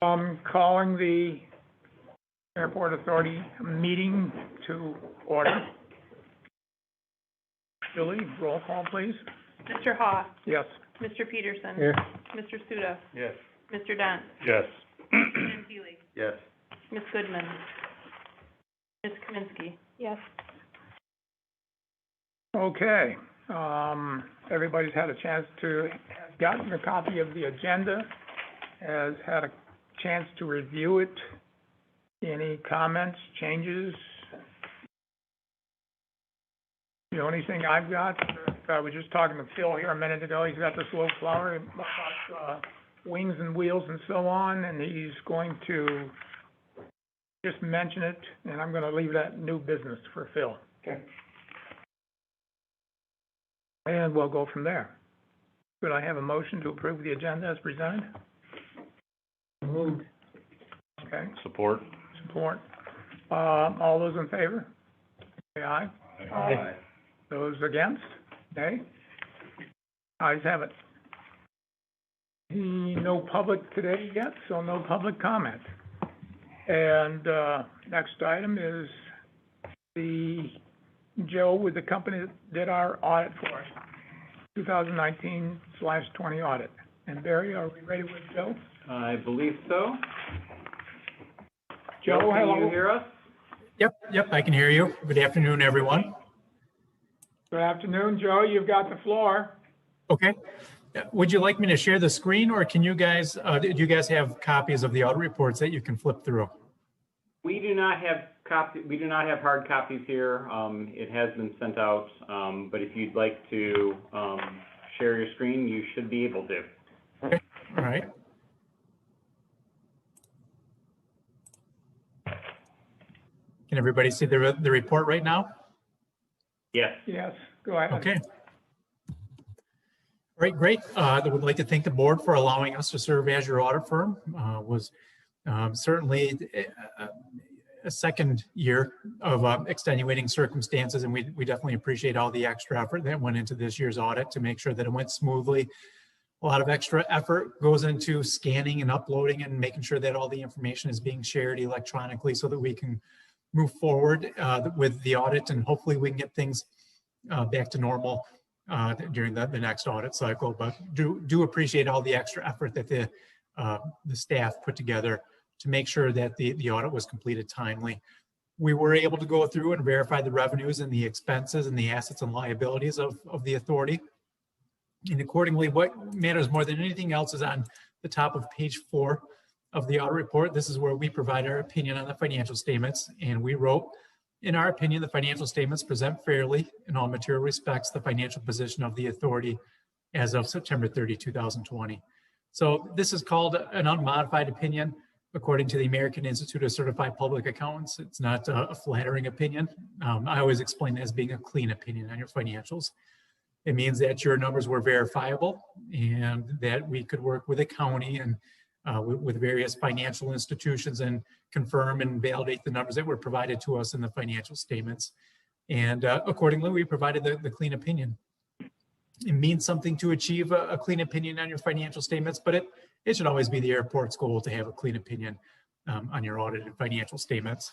Calling the Airport Authority meeting to order. Julie, roll call, please. Mr. Haw. Yes. Mr. Peterson. Here. Mr. Suda. Yes. Mr. Dent. Yes. Ms. Healy. Yes. Ms. Goodman. Ms. Kaminsky. Yes. Okay. Everybody's had a chance to, has gotten a copy of the agenda, has had a chance to review it. Any comments, changes? The only thing I've got, I was just talking to Phil here a minute ago, he's got this little flower, wings and wheels and so on, and he's going to just mention it, and I'm gonna leave that new business for Phil. Okay. And we'll go from there. Could I have a motion to approve the agenda as presented? Moved. Okay, Support. support. All those in favor? Say aye. Aye. Those against? Nay? Ayes have it. No public today yet, so no public comment. And, next item is Joe with the company that did our audit for us, 2019/20 audit. And Barry, are we ready with Joe? I believe so. Joe, hello. Can you hear us? Yep, I can hear you. Good afternoon, everyone. Good afternoon, Joe. You've got the floor. Okay. Would you like me to share the screen, or can you guys, do you guys have copies of the audit reports that you can flip through? We do not have hard copies here. It has been sent out, but if you'd like to share your screen, you should be able to. Okay. All right. Can everybody see the report right now? Yes. Yes, go ahead. Okay. All right, great. I would like to thank the board for allowing us to serve as your audit firm. Was certainly a second year of extenuating circumstances, and we definitely appreciate all the extra effort that went into this year's audit to make sure that it went smoothly. A lot of extra effort goes into scanning and uploading and making sure that all the information is being shared electronically so that we can move forward with the audit, and hopefully we can get things back to normal during the next audit cycle. But do appreciate all the extra effort that the staff put together to make sure that the audit was completed timely. We were able to go through and verify the revenues and the expenses and the assets and liabilities of the authority. And accordingly, what matters more than anything else is on the top of page 4 of the audit report. This is where we provide our opinion on the financial statements. And we wrote, in our opinion, the financial statements present fairly in all material respects the financial position of the authority as of September 30, 2020. So this is called an unmodified opinion according to the American Institute of Certified Public Accountants. It's not a flattering opinion. I always explain it as being a clean opinion on your financials. It means that your numbers were verifiable and that we could work with the county and with various financial institutions and confirm and validate the numbers that were provided to us in the financial statements. And accordingly, we provided the clean opinion. It means something to achieve a clean opinion on your financial statements, but it should always be the airport's goal to have a clean opinion on your audited financial statements.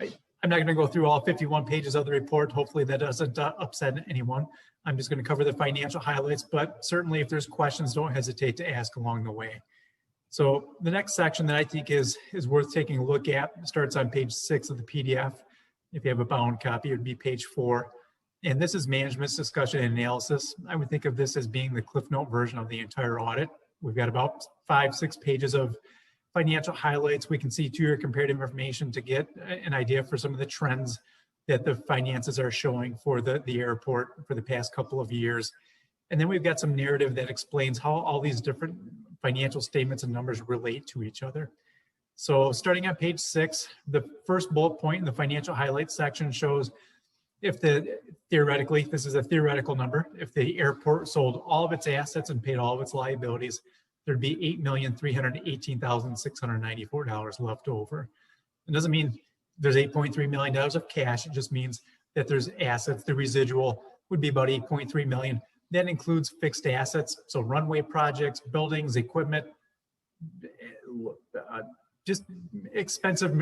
I'm not going to go through all 51 pages of the report. Hopefully that doesn't upset anyone. I'm just going to cover the financial highlights, but certainly if there's questions, don't hesitate to ask along the way. So the next section that I think is worth taking a look at starts on page 6 of the PDF. If you have a bound copy, it would be page 4. And this is management's discussion and analysis. I would think of this as being the Cliff Note version of the entire audit. We've got about 5-6 pages of financial highlights. We can see 2-year comparative information to get an idea for some of the trends that the finances are showing for the airport for the past couple of years. And then we've got some narrative that explains how all these different financial statements and numbers relate to each other. So starting on page 6, the first bullet point in the financial highlights section shows if theoretically, this is a theoretical number, if the airport sold all of its assets and paid all of its liabilities, there'd be $8,318,694 left over. It doesn't mean there's $8.3 million of cash. It just means that there's assets. The residual would be about $8.3 million. That includes fixed assets, so runway projects, buildings, equipment, just expensive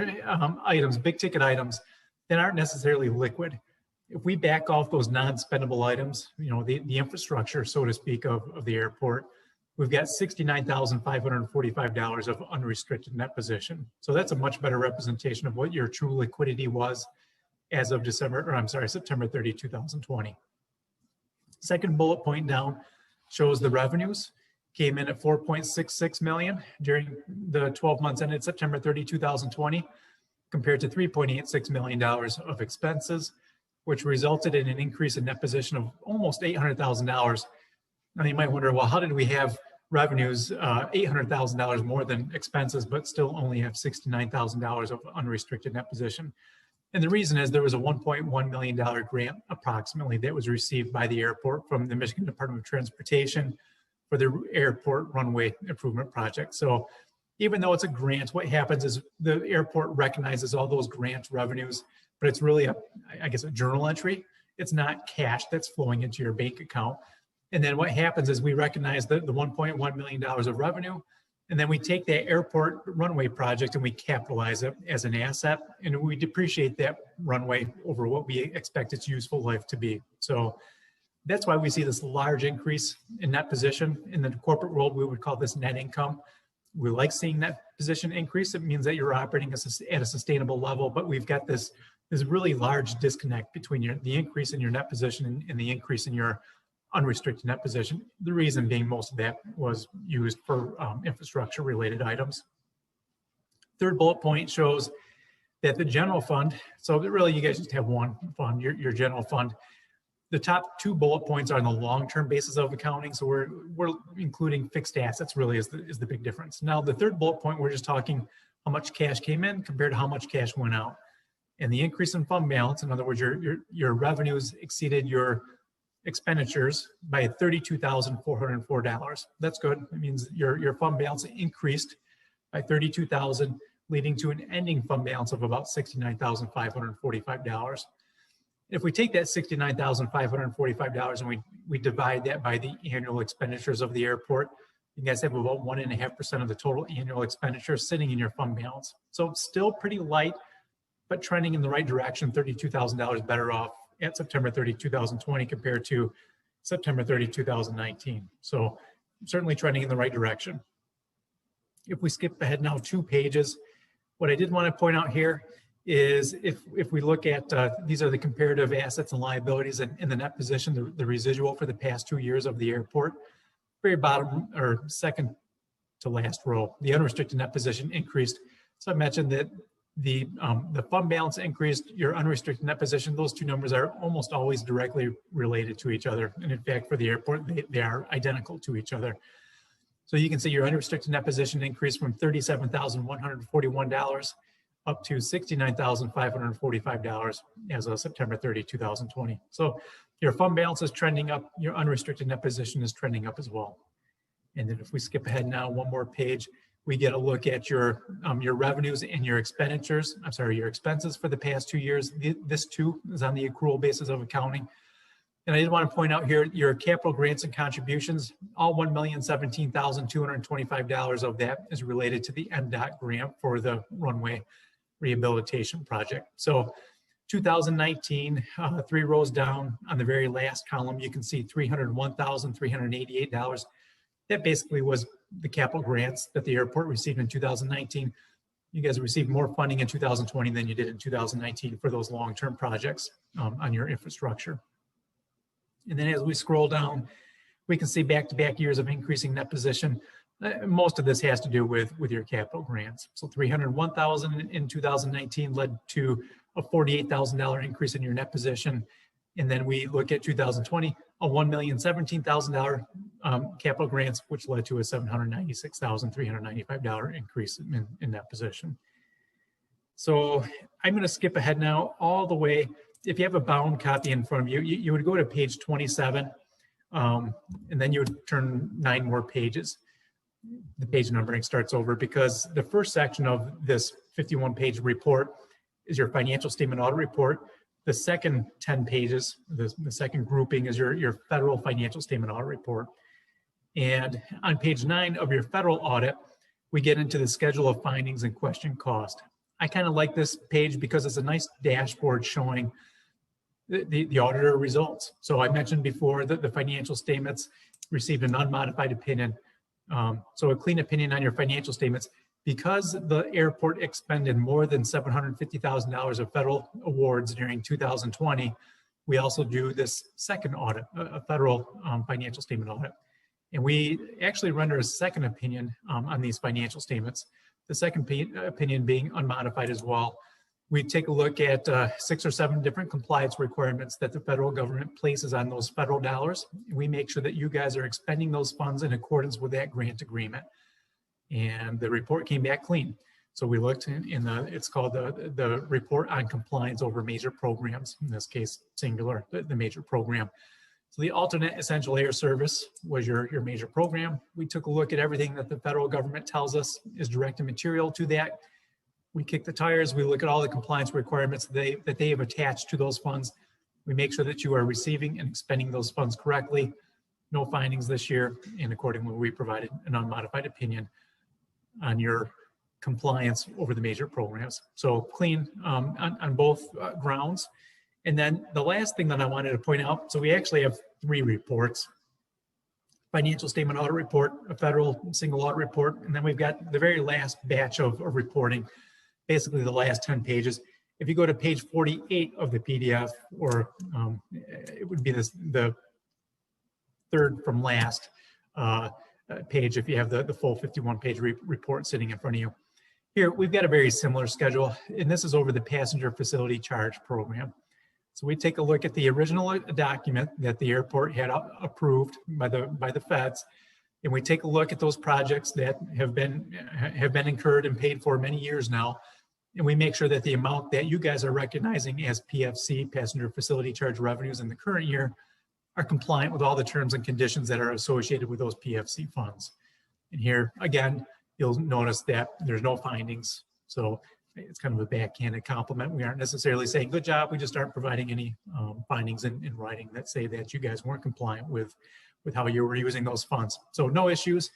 items, big ticket items that aren't necessarily liquid. If we back off those non-spendable items, the infrastructure, so to speak, of the airport, we've got $69,545 of unrestricted net position. So that's a much better representation of what your true liquidity was as of September 30, 2020. Second bullet point down shows the revenues came in at 4.66 million during the 12 months ended September 30, 2020, compared to $3.86 million of expenses, which resulted in an increase in net position of almost $800,000. Now you might wonder, well, how did we have revenues $800,000 more than expenses, but still only have $69,000 of unrestricted net position? And the reason is there was a $1.1 million grant approximately that was received by the airport from the Michigan Department of Transportation for the airport runway improvement project. So even though it's a grant, what happens is the airport recognizes all those grant revenues, but it's really a journal entry. It's not cash that's flowing into your bank account. And then what happens is we recognize the $1.1 million of revenue, and then we take that airport runway project and we capitalize it as an asset, and we depreciate that runway over what we expect its useful life to be. So that's why we see this large increase in net position. In the corporate world, we would call this net income. We like seeing that position increase. It means that you're operating at a sustainable level, but we've got this really large disconnect between the increase in your net position and the increase in your unrestricted net position. The reason being most of that was used for infrastructure related items. Third bullet point shows that the general fund, so really you guys just have one fund, your general fund. The top two bullet points are on the long-term basis of accounting. So we're including fixed assets really is the big difference. Now the third bullet point, we're just talking how much cash came in compared to how much cash went out. And the increase in fund balance, in other words, your revenues exceeded your expenditures by $32,404. That's good. It means your fund balance increased by $32,000, leading to an ending fund balance of about $69,545. If we take that $69,545 and we divide that by the annual expenditures of the airport, you guys have about 1.5% of the total annual expenditures sitting in your fund balance. So it's still pretty light, but trending in the right direction, $32,000 better off at September 30, 2020 compared to September 30, 2019. So certainly trending in the right direction. If we skip ahead now 2 pages, what I did want to point out here is if we look at, these are the comparative assets and liabilities in the net position, the residual for the past 2 years of the airport, very bottom or second to last row, the unrestricted net position increased. So I mentioned that the fund balance increased, your unrestricted net position, those two numbers are almost always directly related to each other. And in fact, for the airport, they are identical to each other. So you can see your unrestricted net position increased from $37,141 up to $69,545 as of September 30, 2020. So your fund balance is trending up, your unrestricted net position is trending up as well. And then if we skip ahead now 1 more page, we get a look at your revenues and your expenditures, your expenses for the past 2 years. This too is on the accrual basis of accounting. And I did want to point out here, your capital grants and contributions, all $1,017,225 of that is related to the MDOT grant for the runway rehabilitation project. So 2019, 3 rows down on the very last column, you can see $301,388. That basically was the capital grants that the airport received in 2019. You guys received more funding in 2020 than you did in 2019 for those long-term projects on your infrastructure. And then as we scroll down, we can see back-to-back years of increasing net position. Most of this has to do with your capital grants. So $301,000 in 2019 led to a $48,000 increase in your net position. And then we look at 2020, a $1,017,000 capital grants, which led to a $796,395 increase in that position. So I'm going to skip ahead now all the way. If you have a bound copy in front of you, you would go to page 27, and then you would turn 9 more pages. The page numbering starts over because the first section of this 51-page report is your financial statement audit report. The second 10 pages, the second grouping is your federal financial statement audit report. And on page 9 of your federal audit, we get into the schedule of findings and question cost. I kind of like this page because it's a nice dashboard showing the auditor results. So I mentioned before that the financial statements received an unmodified opinion. So a clean opinion on your financial statements. Because the airport expended more than $750,000 of federal awards during 2020, we also do this second audit, a federal financial statement audit. And we actually render a second opinion on these financial statements. The second opinion being unmodified as well. We take a look at 6 or 7 different compliance requirements that the federal government places on those federal dollars. We make sure that you guys are expending those funds in accordance with that grant agreement. And the report came back clean. So we looked in the, it's called the report on compliance over major programs, in this case, singular, the major program. So the alternate essential air service was your major program. We took a look at everything that the federal government tells us is direct and material to that. We kick the tires, we look at all the compliance requirements that they have attached to those funds. We make sure that you are receiving and expending those funds correctly. No findings this year, and accordingly, we provided an unmodified opinion on your compliance over the major programs. So clean on both grounds. And then the last thing that I wanted to point out, so we actually have 3 reports: financial statement audit report, a federal single audit report, and then we've got the very last batch of reporting, basically the last 10 pages. If you go to page 48 of the PDF, or it would be the third from last page if you have the full 51-page report sitting in front of you. Here, we've got a very similar schedule, and this is over the passenger facility charge program. So we take a look at the original document that the airport had approved by the feds, and we take a look at those projects that have been incurred and paid for many years now, and we make sure that the amount that you guys are recognizing as PFC, passenger facility charge revenues, in the current year are compliant with all the terms and conditions that are associated with those PFC funds. And here, again, you'll notice that there's no findings. So it's kind of a backhanded compliment. We aren't necessarily saying, good job, we just aren't providing any findings in writing that say that you guys weren't compliant with how you were using those funds. So no issues.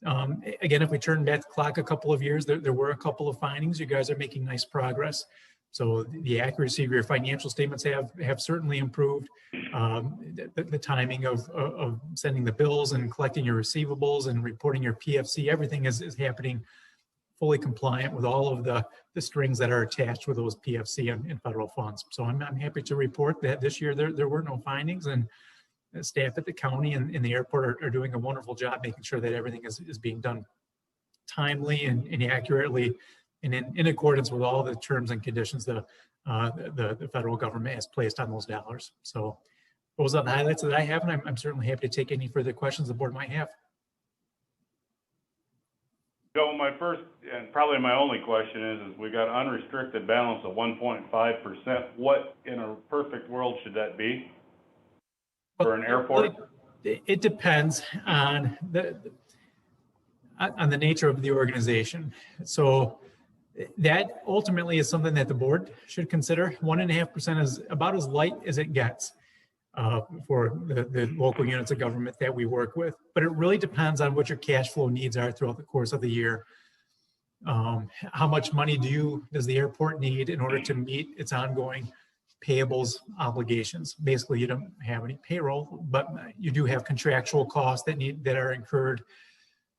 Again, if we turn back the clock a couple of years, there were a couple of findings. You guys are making nice progress. So the accuracy of your financial statements have certainly improved. The timing of sending the bills and collecting your receivables and reporting your PFC, everything is happening fully compliant with all of the strings that are attached with those PFC and federal funds. So I'm happy to report that this year there were no findings, and the staff at the county and the airport are doing a wonderful job making sure that everything is being done timely and accurately, and in accordance with all the terms and conditions the federal government has placed on those dollars. So those are the highlights that I have, and I'm certainly happy to take any further questions the board might have. So my first and probably my only question is we got unrestricted balance of 1.5%. What in a perfect world should that be for an airport? It depends on the nature of the organization. So that ultimately is something that the board should consider. 1.5% is about as light as it gets for the local units of government that we work with. But it really depends on what your cash flow needs are throughout the course of the year. How much money does the airport need in order to meet its ongoing payables obligations? Basically, you don't have any payroll, but you do have contractual costs that are incurred.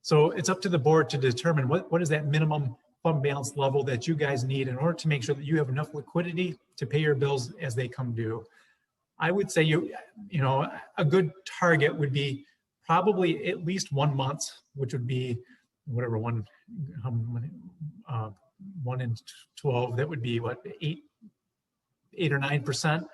So it's up to the board to determine what is that minimum fund balance level that you guys need in order to make sure that you have enough liquidity to pay your bills as they come due. I would say a good target would be probably at least 1 month, which would be whatever 1 in 12. That would be what, 8 or 9%.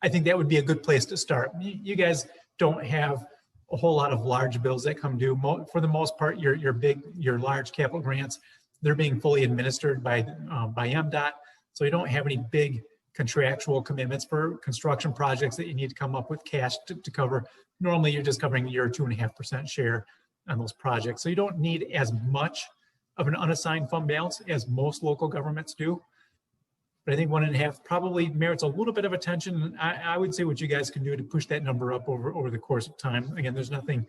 I think that would be a good place to start. You guys don't have a whole lot of large bills that come due. For the most part, your large capital grants, they're being fully administered by MDOT, so you don't have any big contractual commitments for construction projects that you need to come up with cash to cover. Normally, you're just covering your 2.5% share on those projects. So you don't need as much of an unassigned fund balance as most local governments do. But I think 1.5 probably merits a little bit of attention. I would say what you guys can do to push that number up over the course of time. Again, there's nothing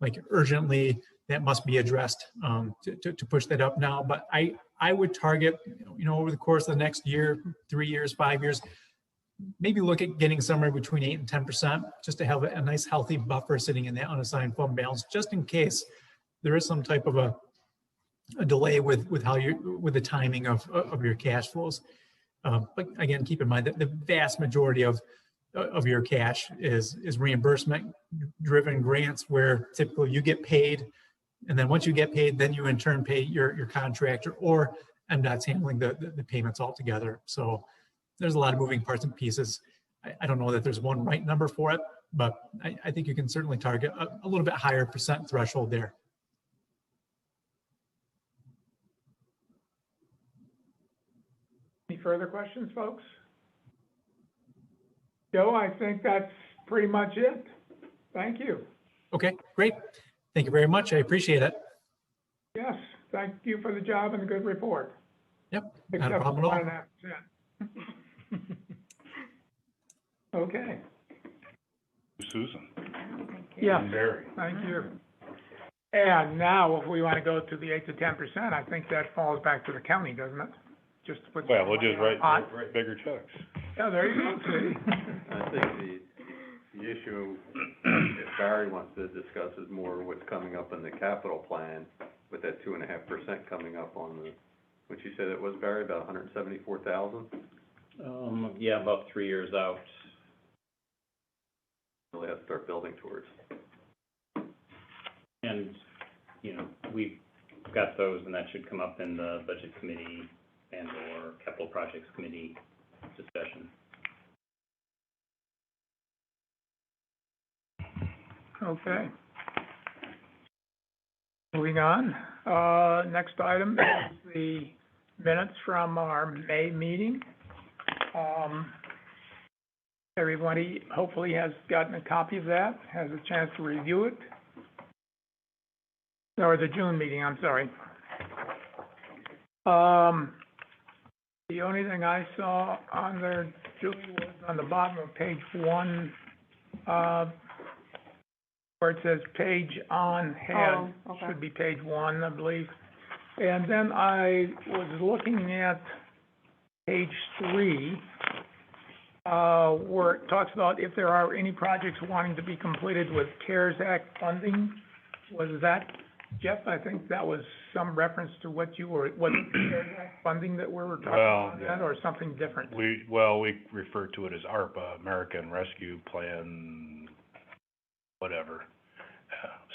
like urgently that must be addressed to push that up now. But I would target, over the course of the next year, 3 years, 5 years, maybe look at getting somewhere between 8 and 10%, just to have a nice healthy buffer sitting in that unassigned fund balance, just in case there is some type of a delay with the timing of your cash flows. But again, keep in mind that the vast majority of your cash is reimbursement driven grants, where typically you get paid, and then once you get paid, then you in turn pay your contractor, or MDOT's handling the payments altogether. So there's a lot of moving parts and pieces. I don't know that there's one right number for it, but I think you can certainly target a little bit higher percent threshold there. Any further questions, folks? Joe, I think that's pretty much it. Thank you. Okay, great. Thank you very much. I appreciate it. Yes, thank you for the job and the good report. Yep, not a problem at all. Except for 1.5%. Okay, Susan. yes, And Barry. thank you. And now, if we want to go to the 8 to 10%, I think that falls back to the county, doesn't it? Just to put. Well, we'll just write Hot. bigger checks. Yeah, there you go, see. I think the issue, if Barry wants to discuss, is more what's coming up in the capital plan with that 2.5% coming up on the, what you said it was, Barry, about 174,000? Yeah, about 3 years out. Really have to start building towards. And, we've got those, and that should come up in the budget committee and or capital projects committee discussion. Okay. Moving on, next item is the minutes from our May meeting. Everybody hopefully has gotten a copy of that, has a chance to review it. Or the June meeting, I'm sorry. The only thing I saw on there, Julie, was on the bottom of page 1, where it says page on hand. Oh, okay. Should be page 1, I believe. And then I was looking at page 3, where it talks about if there are any projects wanting to be completed with CARES Act funding. Was that, Jeff, I think that was some reference to what the CARES Act funding that we were talking about, that, or something different? We refer to it as ARPA, American Rescue Plan, whatever.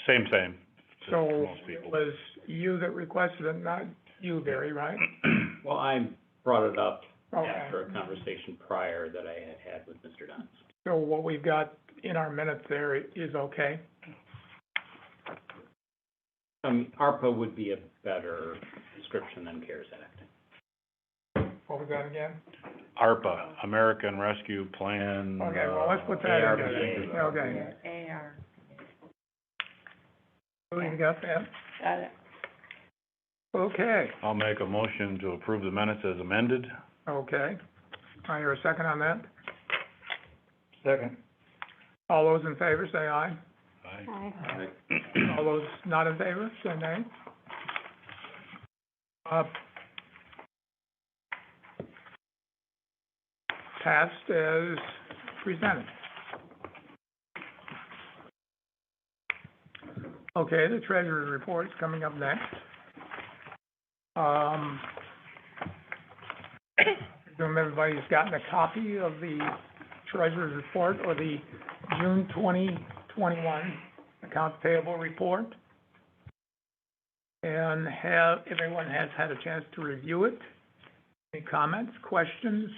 Same. to So most it people. was you that requested it, not you, Barry, right? Well, I brought it up Okay. after a conversation prior that I had with Mr. Dunn. So what we've got in our minutes there is okay? ARPA would be a better description than CARES Act. What was that again? ARPA, American Rescue Plan. Okay, well, let's put that in ARPA. there. Okay. AR. You got that? Got it. Okay, I'll make a motion to approve the minutes as amended. okay. I hear a second on that? Second. All those in favor, say aye. Aye. All those not in favor, say nay. Passed as presented. Okay, the treasurer's report is coming up next. Assume everybody's gotten a copy of the treasurer's report or the June 2021 accounts payable report. And if everyone has had a chance to review it. Any comments, questions?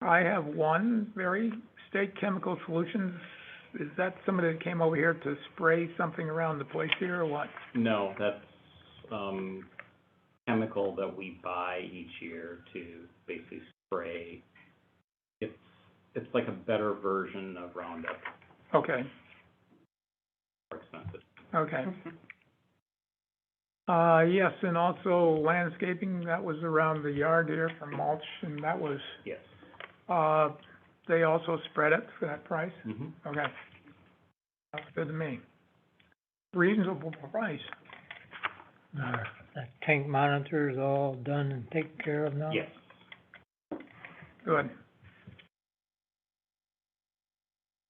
I have one, State Chemical Solutions. Is that somebody that came over here to spray something around the place here or what? No, that's, chemical that we buy each year to basically spray. It's like a better version of Roundup, Okay, more expensive. okay. Yes, and also landscaping, that was around the yard here for mulch, and that was, Yes. they also spread it for that price? Mhm. Okay. Sounds good to me. Reasonable price. That tank monitor is all done and taken care of now? Yes. Good.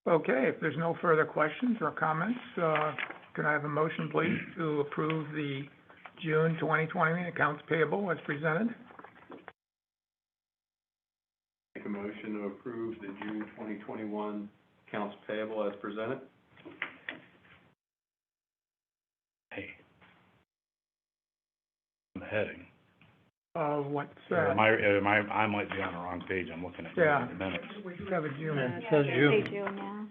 Okay, if there's no further questions or comments, can I have a motion, please, to approve the June 2020 accounts payable as presented? Make a motion to approve the June 2021 accounts payable as presented. Hey. The heading. What's Or that? I might be on the wrong page, I'm looking at Yeah. the minutes. We do have a June. It says June. June, yeah.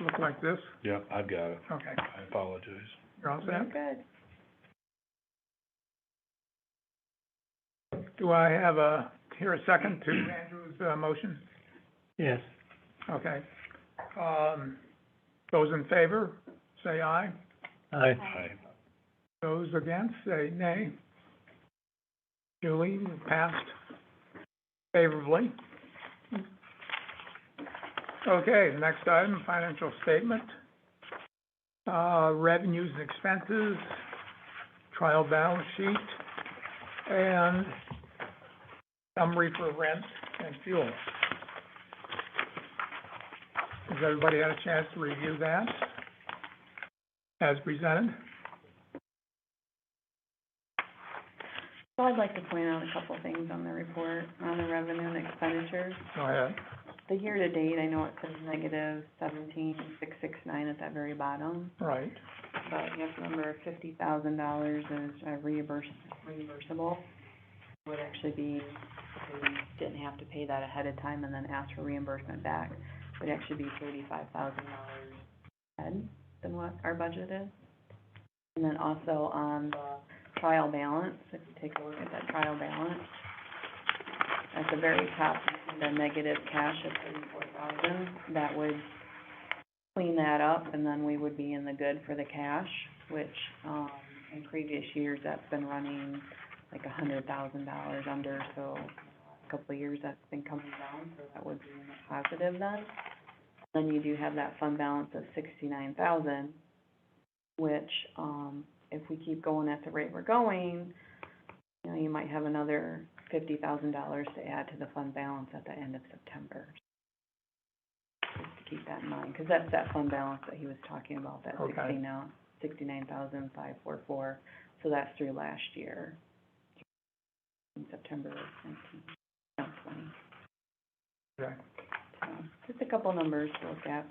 Look like this? Yeah, I've got it. Okay, I apologize. you're all You're set? good. Do I have hear a second to Andrew's, motion? Yes. Okay. Those in favor, say aye. Aye. Aye. Those against, say nay. Julie, passed favorably. Okay, the next item, financial statement. Revenues and expenses, trial balance sheet, and summary for rent and fuel. Has everybody had a chance to review that as presented? So I'd like to point out a couple things on the report, on the revenue and expenditures. Go ahead. The year-to-date, I know it says negative 17,669 at that very bottom, Right, but you have to remember $50,000 is reimbursable. Would actually be, if we didn't have to pay that ahead of time and then ask for reimbursement back, would actually be $35,000 ahead than what our budget is. And then also on the trial balance, if you take a look at that trial balance, at the very top, you see the negative cash of $34,000. That would clean that up, and then we would be in the good for the cash, which, in previous years, that's been running like $100,000 under, so a couple of years that's been coming down, so that would be in the positive then. Then you do have that fund balance of $69,000, which, if we keep going at the rate we're going, you know, you might have another $50,000 to add to the fund balance at the end of September. Just to keep that in mind, because that's that fund balance that he was talking about, that Okay. $69,544, so that's through last year, in September of 2020. okay. So, just a couple numbers to look at.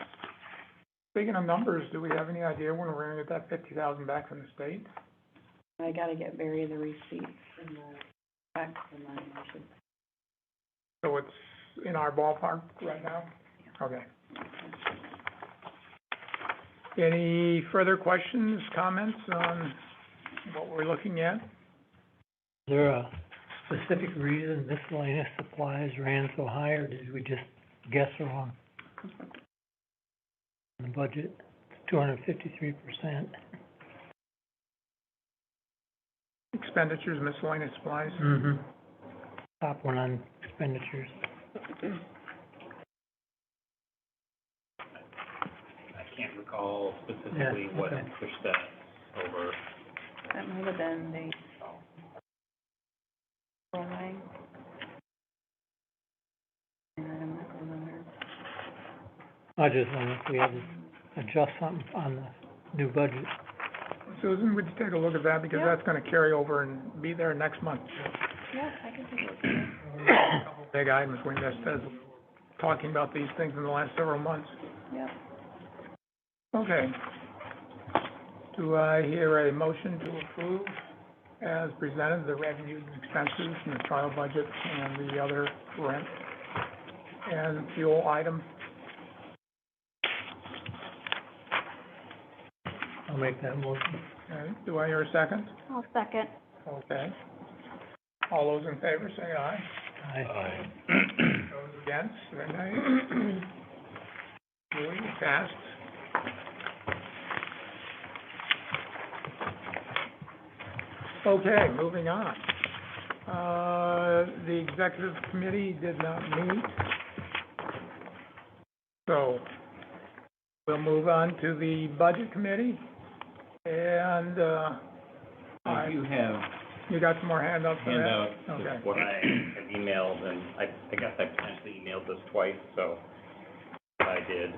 Speaking of numbers, do we have any idea when we're gonna get that 50,000 back from the state? I gotta get Barry the receipts and the checks, and then we should, So it's in our ballpark right now? Okay. Any further questions, comments on what we're looking at? Is there a specific reason miscellaneous supplies ran so high, or did we just guess wrong? The budget, 253%. Expenditures, miscellaneous supplies? Mm-hmm. Top one on expenditures. I can't recall specifically Yeah, what okay. pushed that over. that might have been the, right? And I'm not remembering. I just wondered if we had to adjust something on the new budget. Susan, would you take a look at that, because Yeah. that's gonna carry over and be there next month. Yeah, I can take a look at it. Big items we missed as talking about these things in the last several months. Yep. Okay. Do I hear a motion to approve as presented, the revenues and expenses and the trial budget and the other rent and fuel item? I'll make that motion. Okay, do I hear a second? I'll second. Okay. All those in favor, say aye. Aye. Those against, say nay. Julie, passed. Okay, moving on. The executive committee did not meet. So we'll move on to the budget committee. And, I do have you got some more handouts for that? handouts Okay. of what I have emailed, and I guess I potentially emailed this twice, so I did.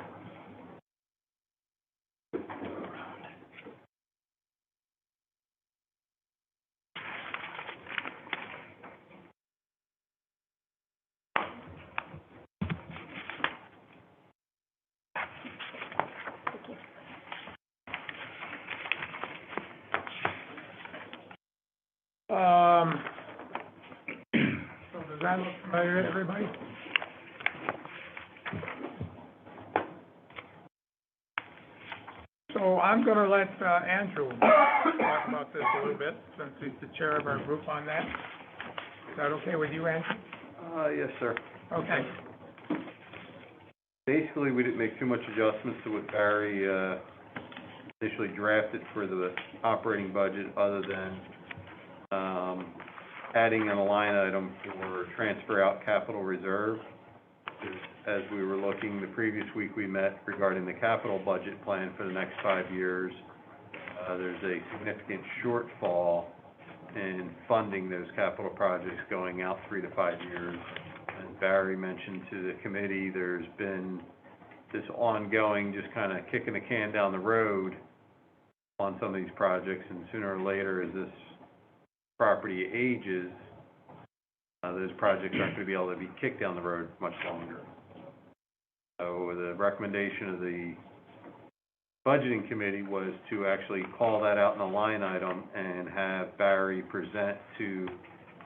So does that look familiar to everybody? So I'm gonna let, Andrew talk about this a little bit, since he's the chair of our group on that. Is that okay with you, Andrew? Yes, sir. Okay. Basically, we didn't make too much adjustments to what Barry, initially drafted for the operating budget, other than, adding in a line item for transfer out capital reserve. As we were looking, the previous week we met regarding the capital budget plan for the next 5 years. There's a significant shortfall in funding those capital projects going out 3 to 5 years. As Barry mentioned to the committee, there's been this ongoing, just kind of kicking the can down the road on some of these projects, and sooner or later, as this property ages, those projects aren't going to be able to be kicked down the road much longer. So the recommendation of the budgeting committee was to actually call that out in a line item and have Barry present to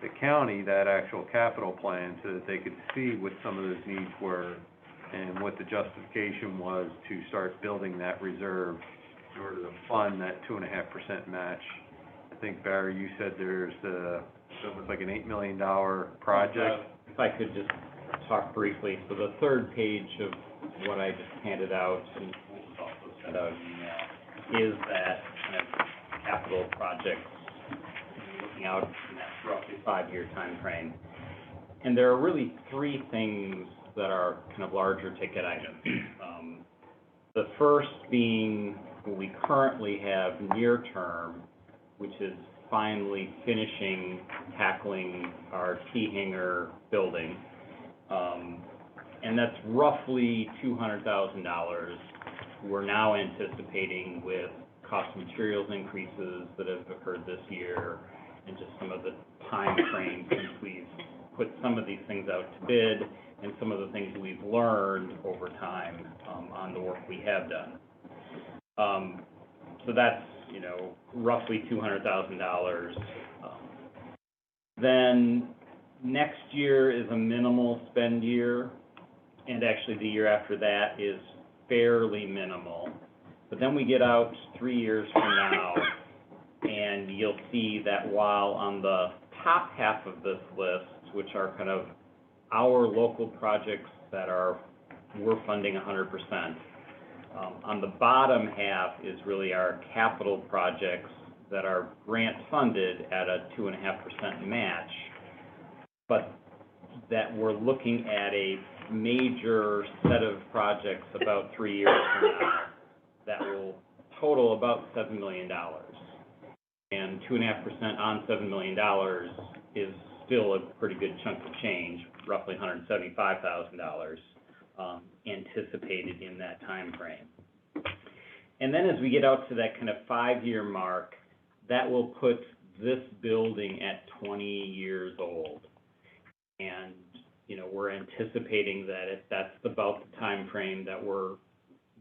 the county that actual capital plan so that they could see what some of those needs were and what the justification was to start building that reserve in order to fund that 2.5% match. I think, Barry, you said there's it was like an $8 million project. If I could just talk briefly, so the third page of what I just handed out, and was also sent out in email, is that kind of capital projects, looking out in that roughly 5-year time frame. And there are really 3 things that are kind of larger ticket items. The first being what we currently have near term, which is finally finishing tackling our T-hanger building. And that's roughly $200,000. We're now anticipating, with cost of materials increases that have occurred this year, and just some of the time frames since we've put some of these things out to bid, and some of the things we've learned over time on the work we have done. So that's, roughly $200,000. Then next year is a minimal spend year, and actually the year after that is fairly minimal. But then we get out 3 years from now, and you'll see that while on the top half of this list, which are kind of our local projects that we're funding 100%, on the bottom half is really our capital projects that are grant funded at a 2.5% match, but that we're looking at a major set of projects about 3 years from now that will total about $7 million. And 2.5% on $7 million is still a pretty good chunk of change, roughly $175,000 anticipated in that time frame. And then as we get out to that kind of 5-year mark, that will put this building at 20 years old. And, we're anticipating that if that's about the time frame that we're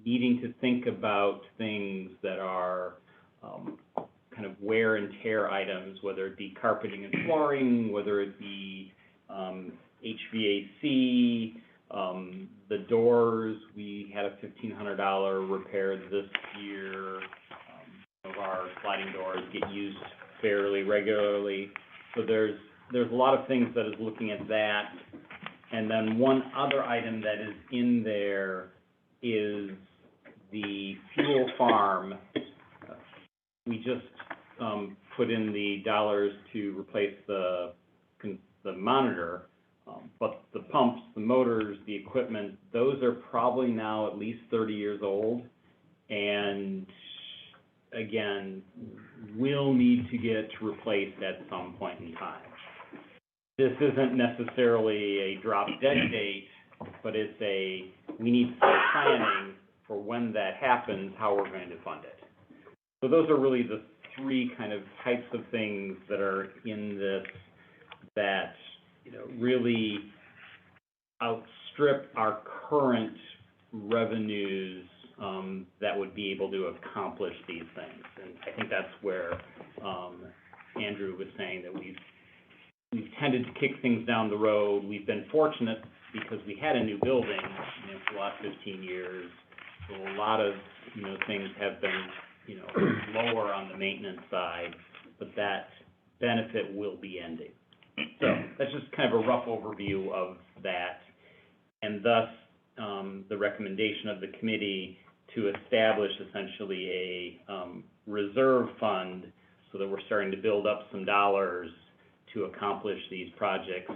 needing to think about things that are kind of wear and tear items, whether it be carpeting and flooring, whether it be HVAC, the doors. We had a $1,500 repair this year. Of our sliding doors get used fairly regularly. So there's a lot of things that is looking at that. And then one other item that is in there is the fuel farm. We just put in the dollars to replace the monitor, but the pumps, the motors, the equipment, those are probably now at least 30 years old. And again, will need to get replaced at some point in time. This isn't necessarily a drop dead date, but it's we need to start planning for when that happens, how we're going to fund it. So those are really the three kind of types of things that are in this that, really outstrip our current revenues that would be able to accomplish these things. And I think that's where Andrew was saying that we've tended to kick things down the road. We've been fortunate because we had a new building, for the last 15 years. So a lot of, things have been, lower on the maintenance side, but that benefit will be ending. So that's just kind of a rough overview of that. And thus, the recommendation of the committee to establish essentially a reserve fund so that we're starting to build up some dollars to accomplish these projects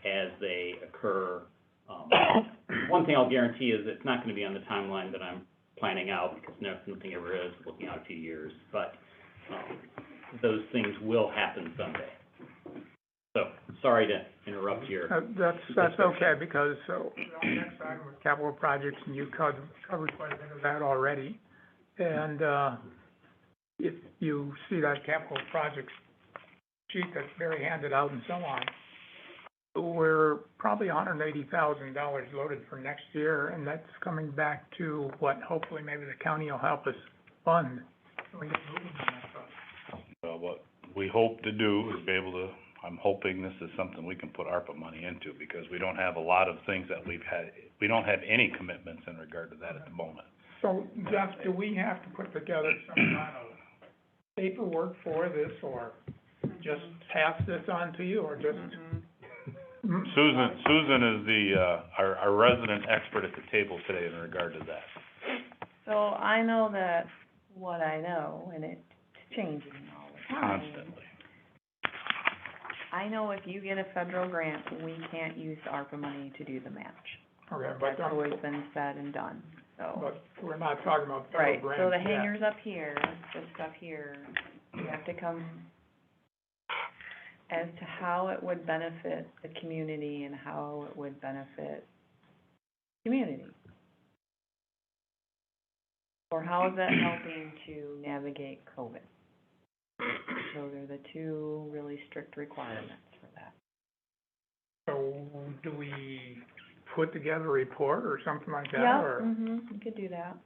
as they occur. One thing I'll guarantee is it's not going to be on the timeline that I'm planning out, because nothing ever is looking out 2 years, but those things will happen someday. So, sorry to interrupt your... That's okay, because, the next item was capital projects, and you covered quite a bit of that already. And, if you see that capital projects sheet that's very handed out and so on, we're probably $180,000 loaded for next year, and that's coming back to what hopefully maybe the county will help us fund. So we get moving on that stuff. Well, what we hope to do is be able to, I'm hoping this is something we can put ARPA money into, because we don't have a lot of things that we don't have any commitments in regard to that at the moment. So, Jeff, do we have to put together some kind of paperwork for this, or just pass this on to you, or just? Susan is our resident expert at the table today in regard to that. So I know that what I know, and it's changing all the time. Constantly. I know if you get a federal grant, we can't use ARPA money to do the match. Okay, but That's always been said and done, so. But we're not talking about federal Right, grants so the yet. hangers up here, this stuff here, you have to come as to how it would benefit the community and how it would benefit community. Or how is that helping to navigate COVID? Those are the two really strict requirements for that. So, do we put together a report or something like that, Yeah, or? you could do that.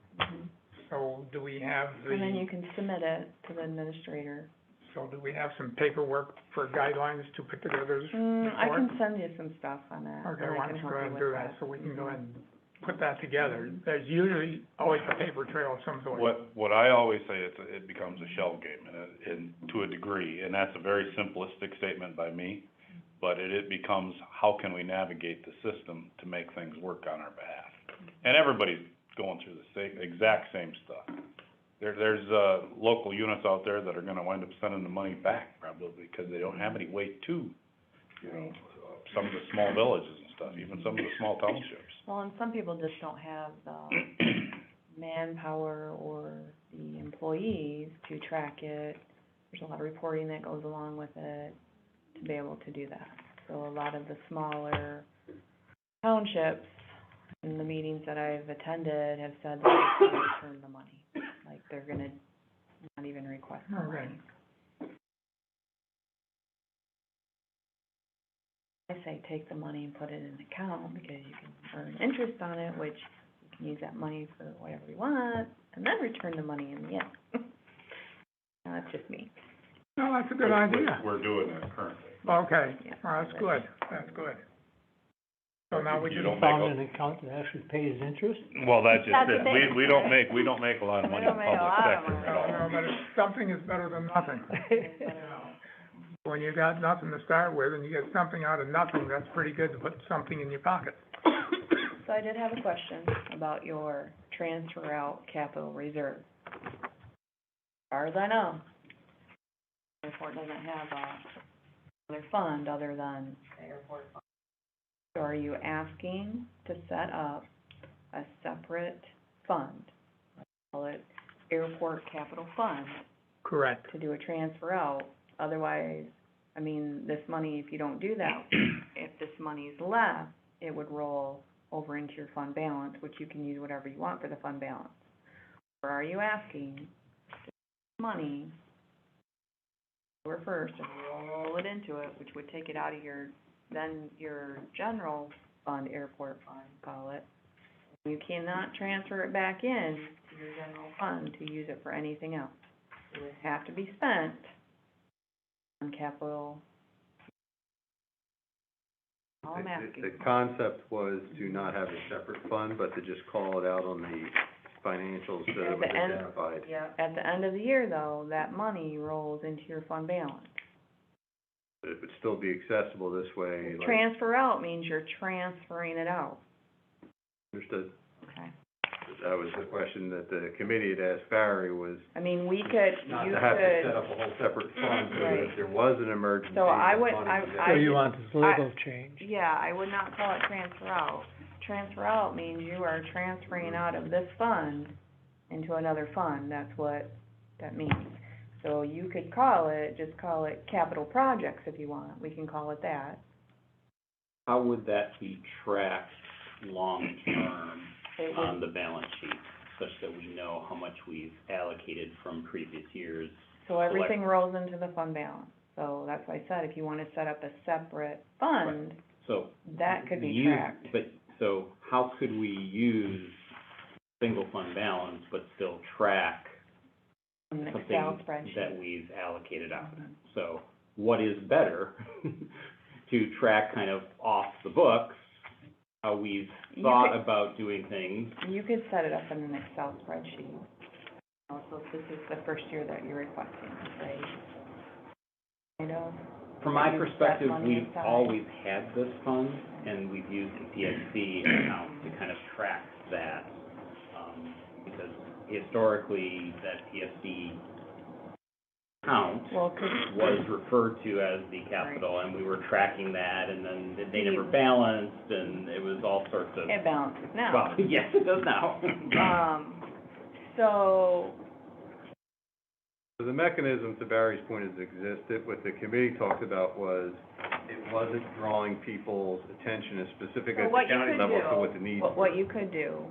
So, do we have And then you can submit it to the administrator. So do we have some paperwork for guidelines to put together this I report? can send you some stuff on that. Okay, and I why can don't you help go ahead and with do that, so we can go ahead and put that together. There's usually always a paper trail of some sort. What I always say, it becomes a shell game, and to a degree, and that's a very simplistic statement by me, but it becomes, how can we navigate the system to make things work on our behalf? And everybody's going through the exact same stuff. There's local units out there that are gonna wind up sending the money back, probably, because they don't have any way to, Right. some of the small villages and stuff, even some of the small townships. Well, and some people just don't have the manpower or the employees to track it. There's a lot of reporting that goes along with it to be able to do that. So a lot of the smaller townships, in the meetings that I've attended, have said that they're gonna return the money. Like, they're gonna not even request the money. Okay. I say take the money and put it in an account, because you can earn interest on it, which you can use that money for whatever you want, and then return the money in the end. Now, that's just me. No, that's a good idea. We're doing that currently. Okay, Yeah. well, that's good, that's good. So now we You just don't Found make an account that actually pays interest? Well, that's just That's it. the thing. We don't make a lot of We money in don't the make a public lot of sector money. at all. No, but something is better than nothing. When you got nothing to start with and you get something out of nothing, that's pretty good to put something in your pocket. So I did have a question about your transfer out capital reserve. As far as I know, airport doesn't have another fund other than the airport fund. So are you asking to set up a separate fund, call it airport capital fund, Correct. to do a transfer out? Otherwise, I mean, this money, if you don't do that, if this money is left, it would roll over into your fund balance, which you can use whatever you want for the fund balance. Or are you asking money over first and roll it into it, which would take it out of your general fund, airport fund, call it. You cannot transfer it back in to your general fund to use it for anything else. It would have to be spent on capital. All I'm asking. The concept was to not have a separate fund, but to just call it out on the financials so that it was identified. Yeah, at the end of the year though, that money rolls into your fund balance. But it would still be accessible this way, like, Transfer out means you're transferring it out. understood. Okay. That was the question that the committee had asked Barry, was I mean, we could, not you to have to set could, up a whole separate fund, so that Right. if there was an emergency, So I the would- money I- was I- So there. you want this legal change? yeah, I would not call it transfer out. Transfer out means you are transferring out of this fund into another fund, that's what that means. So you could just call it capital projects if you want, we can call it that. How would that be tracked long-term It would- on the balance sheet, such that we know how much we've allocated from previous years? So everything rolls into the fund balance, so that's why I said, if you wanna set up a separate fund, So. that could be use- tracked. But, so how could we use single fund balance but still track An Excel something spreadsheet. that we've allocated out? Mhm. So what is better to track kind of off the books, how we've You thought could- about doing things? You could set it up in an Excel spreadsheet. Also, this is the first year that you're requesting, right? Kind of. From my Use that perspective, money we've aside. always had this fund, and we've used the PSC account to kind of track that. Because historically, that PSC account Well, could, was referred to as the capital, and we were tracking that, and then they never Hmm. balanced, and it was all sorts of. it balances now. Well, yes, it does now. So, So the mechanism, to Barry's point, has existed. What the committee talked about was, it wasn't drawing people's attention as specific So at the what you county could level do- to what the needs what were. you could do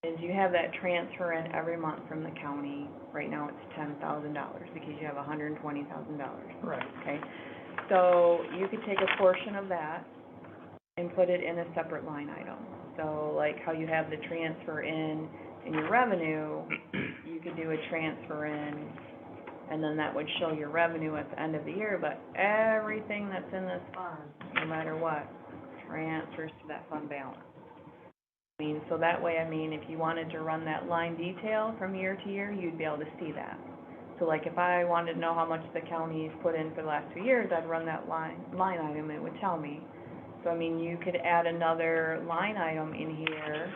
is you have that transfer in every month from the county. Right now, it's $10,000 because you have $120,000. Right. Okay, so you could take a portion of that and put it in a separate line item. So like how you have the transfer in your revenue, you could do a transfer in, and then that would show your revenue at the end of the year, but everything that's in this fund, no matter what, transfers to that fund balance. I mean, so that way, I mean, if you wanted to run that line detail from year to year, you'd be able to see that. So like if I wanted to know how much the county's put in for the last 2 years, I'd run that line item, and it would tell me. So I mean, you could add another line item in here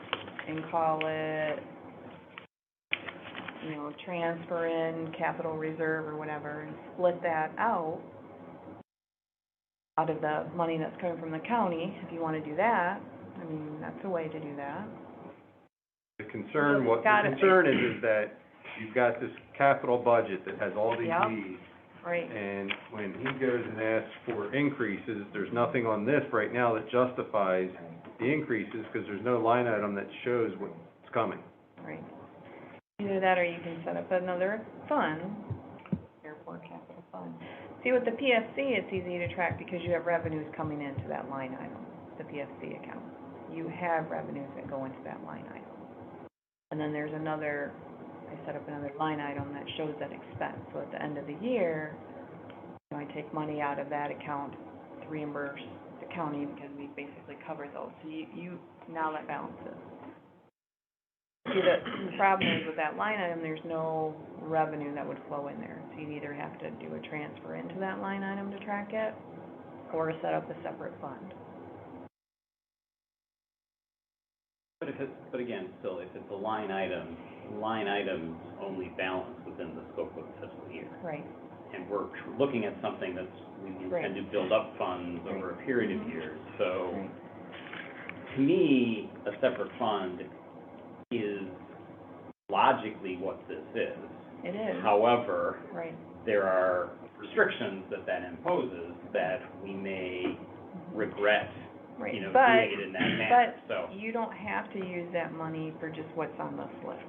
and call it, you know, transfer in capital reserve or whatever, and split that out of the money that's coming from the county, if you wanna do that. I mean, that's a way to do that. The concern, what, the Gotta be. concern is that you've got this capital budget that has all these Yep. needs, Right, and when he goes and asks for increases, there's nothing on this right now that justifies the increases, because there's no line item that shows what's coming. right. Either that or you can set up another fund, airport capital fund. See, with the PSC, it's easy to track because you have revenues coming into that line item, the PSC account. You have revenues that go into that line item. And then there's another, I set up another line item that shows that expense. So at the end of the year, you know, I take money out of that account to reimburse the county because we basically covered those. So you now that balances. See, the problem is with that line item, there's no revenue that would flow in there. So you'd either have to do a transfer into that line item to track it, or set up a separate fund. But again, still, if it's a line item, line items only balance within the scope of the fiscal year. Right, And we're looking at something that's, we intend to build up funds over a period of years. So, right. to me, a separate fund is logically what this is. It is, However, right. there are restrictions that imposes that we may regret, Right, you know, but, doing it in that manner, so. but you don't have to use that money for just what's on this list.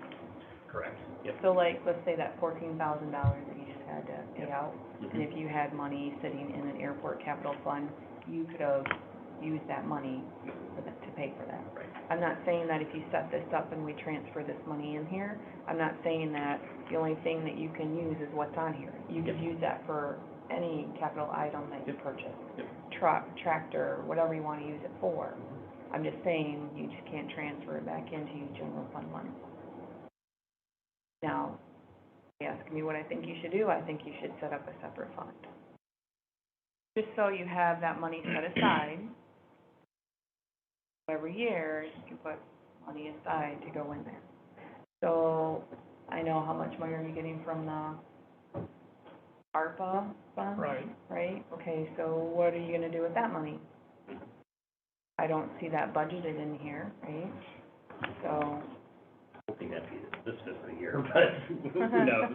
Correct. Yep. So like, let's say that $14,000 that you just had to pay out, and if you had money sitting in an airport capital fund, you could have used that money to pay for that. Right. I'm not saying that if you set this up and we transfer this money in here, I'm not saying that the only thing that you can use is what's on here. You could use that for any capital item that you purchase. Yep. Truck, tractor, whatever you want to use it for. I'm just saying, you just can't transfer it back into your general fund money. Now, if you ask me what I think you should do, I think you should set up a separate fund. Just so you have that money set aside. Every year, you can put money aside to go in there. So, I know how much money are you getting from the ARPA fund? Right. Right? Okay, so what are you gonna do with that money? I don't see that budgeted in here, right? So, Hoping that'd be this fiscal year, but who knows?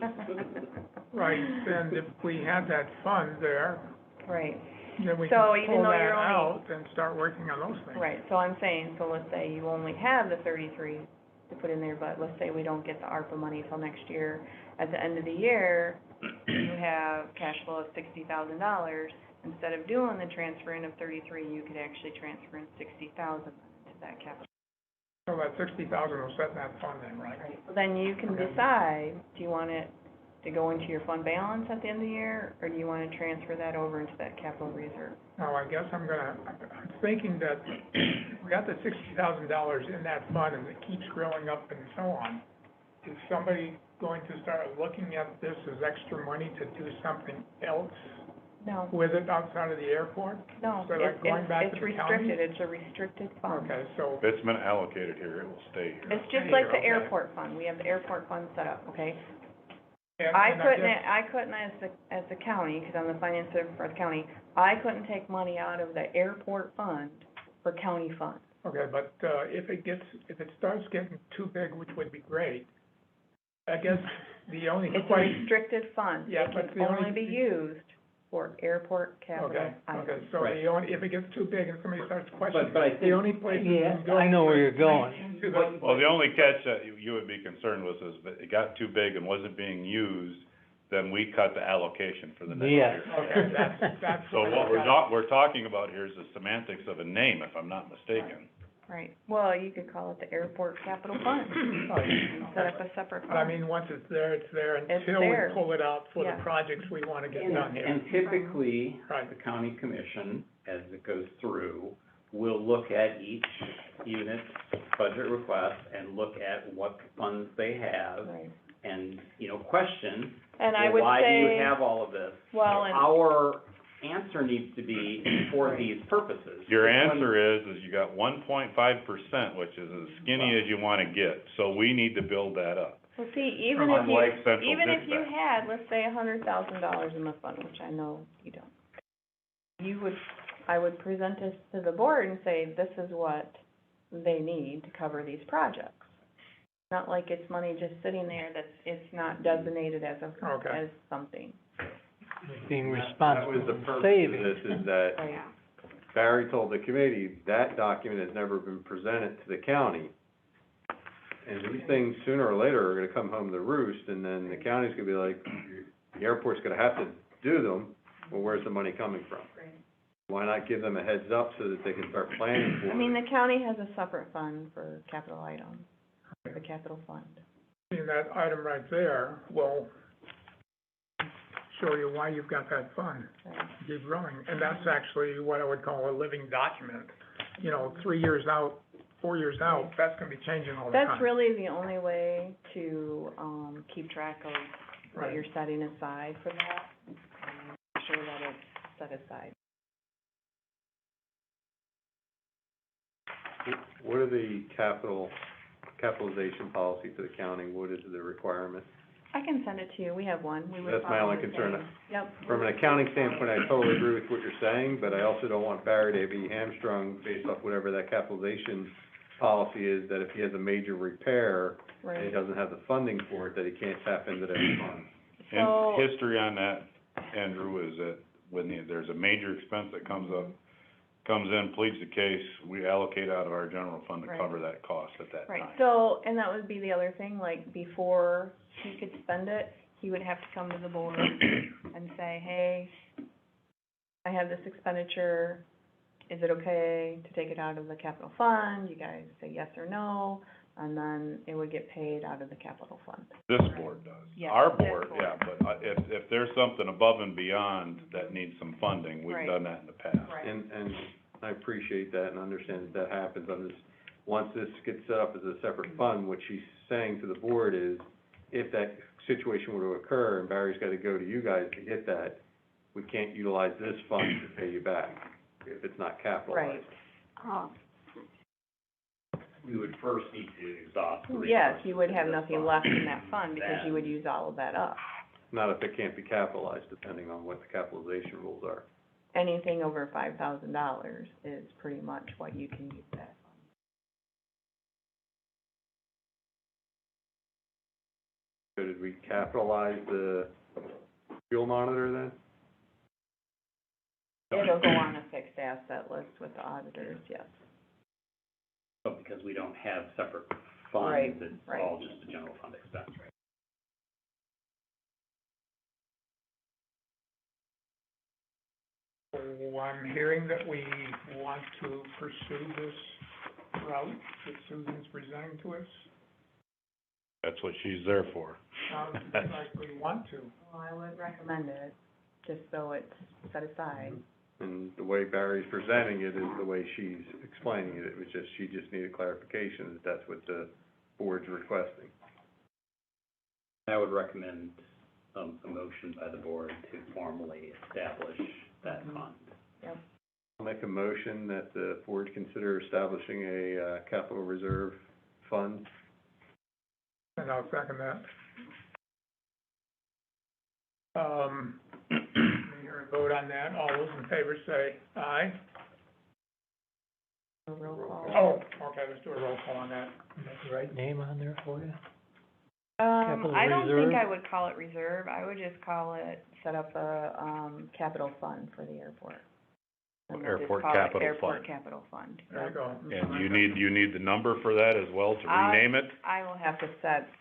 Right, and if we had that fund there, right, then we So can even pull though that you're only- out and start working on those things. right, so I'm saying, so let's say you only have the 33 to put in there, but let's say we don't get the ARPA money till next year. At the end of the year, you have cash flow of $60,000. Instead of doing the transferring of 33, you could actually transfer in 60,000 into that capital. So that 60,000 will set that fund in, right? Right, so then you can Okay. decide, do you want it to go into your fund balance at the end of the year, or do you want to transfer that over into that capital reserve? Now, I guess I'm thinking that we got the $60,000 in that fund and it keeps growing up and so on. Is somebody going to start looking at this as extra money to do something else No, with it outside of the airport? no, So like going back to the county? it's a restricted fund. Okay, so, If it's been allocated here, it will stay here. It's just like the Okay. airport fund, we have the airport fund set up, okay? and I and couldn't as the county, because I'm the finance director for the county, I couldn't take money out of the airport fund for county funds. Okay, but, if it starts getting too big, which would be great, I guess the only It's a question. restricted fund, Yeah, it but can the only- only be used for airport capital Okay, items. so Right. the only, if it gets too big and somebody starts questioning, but I the think- only place you Yeah, can go. I know where you're going. To the- Well, the only catch that you would be concerned with is that it got too big and wasn't being used, then we cut the allocation for the next Yes. year. Okay, that's. So what we're talking about here is the semantics of a name, if I'm not mistaken. Right, well, you could call it the airport capital fund, and set up a separate But I fund. mean, once it's there It's until we there. pull it out for the Yeah. projects we wanna get And, done here. and typically, Right. the county commission, as it goes through, will look at each unit's budget request and look at what funds they have Right, and, you know, question, and I well, would why do say, you have all of this? well, and, Our answer needs to be for these purposes. Your answer is you got 1.5%, which is as skinny as you wanna get, so we need to build that up. well, see, even if Unlike you, central even if you dispatch. had, let's say, $100,000 in the fund, which I know you don't, I would present this to the board and say, this is what they need to cover these projects. Not like it's money just sitting there it's not designated as Okay. as something. Being That responsible was the for purpose of saving. this, is that Right. Barry told the committee that document has never been presented to the county. And these things, sooner or later, are gonna come home to roost, and then the county's gonna be like, the airport's gonna have to do them, well, where's the money coming from? Why not give them a heads up so that they can start planning for it? I mean, the county has a separate fund for capital items, the capital fund. Seeing that item right there will show you why you've got that fund. Right. Keep growing, and that's actually what I would call a living document. You know, 3 years out, 4 years out, that's gonna be changing all the time. That's really the only way to, keep track of what Right. you're setting aside for that, make sure that it's set aside. What are the capital capitalization policy for the county? What is the requirement? I can send it to you, we have one, we would That's my follow only the concern. same. Yep. From an accounting standpoint, I totally agree with what you're saying, but I also don't want Barry to be hamstrung based off whatever that capitalization policy is, that if he has a major repair and he Right. doesn't have the funding for it, that he can't tap into that fund. So- And history on that, Andrew, is that when there's a major expense that comes up, comes in, pleads the case, we allocate out of our general fund to Right. cover that cost at that time. Right, so, and that would be the other thing, like, before he could spend it, he would have to come to the board and say, hey, I have this expenditure, is it okay to take it out of the capital fund? You guys say yes or no, and then it would get paid out of the capital fund. This board does. Yeah, Our this board, board. yeah, but if there's something above and beyond that needs some funding, we've Right. done that in the past. Right. And I appreciate that and understand that happens. I'm just, once this gets set up as a separate fund, what she's saying to the board is, if that situation were to occur and Barry's gotta go to you guys to get that, we can't utilize this fund to pay you back if it's not capitalized. Right. We would first need to exhaust the Yes, you would resources have in this nothing fund. left in that fund, because you Then- would use all of that up. Not if it can't be capitalized, depending on what the capitalization rules are. Anything over $5,000 is pretty much what you can use that fund. So did we capitalize the fuel monitor then? It'll go on a fixed asset list with the auditors, yes. But because we don't have separate Right, funds, it's right. all just a general fund expense, right? So I'm hearing that we want to pursue this route that Susan's presenting to us. That's what she's there for. Sounds like we want to. Well, I would recommend it, just so it's set aside. And the way Barry's presenting it is the way she's explaining it. It was just, she just needed clarification that that's what the board's requesting. I would recommend, a motion by the board to formally establish that fund. I'll make a motion that the board consider establishing a, capital reserve fund. And I'll second that. Hear a vote on that. All those in favor say aye. A roll call. Oh, okay, let's do a roll call on that. Is that the right name on there for you? I don't think reserve? I would call it reserve, I would just call it, set up a, capital fund for the airport. And we'll just Airport call it capital Airport fund. capital fund. There you go. And you need the number for that as well to I- rename it? I will have to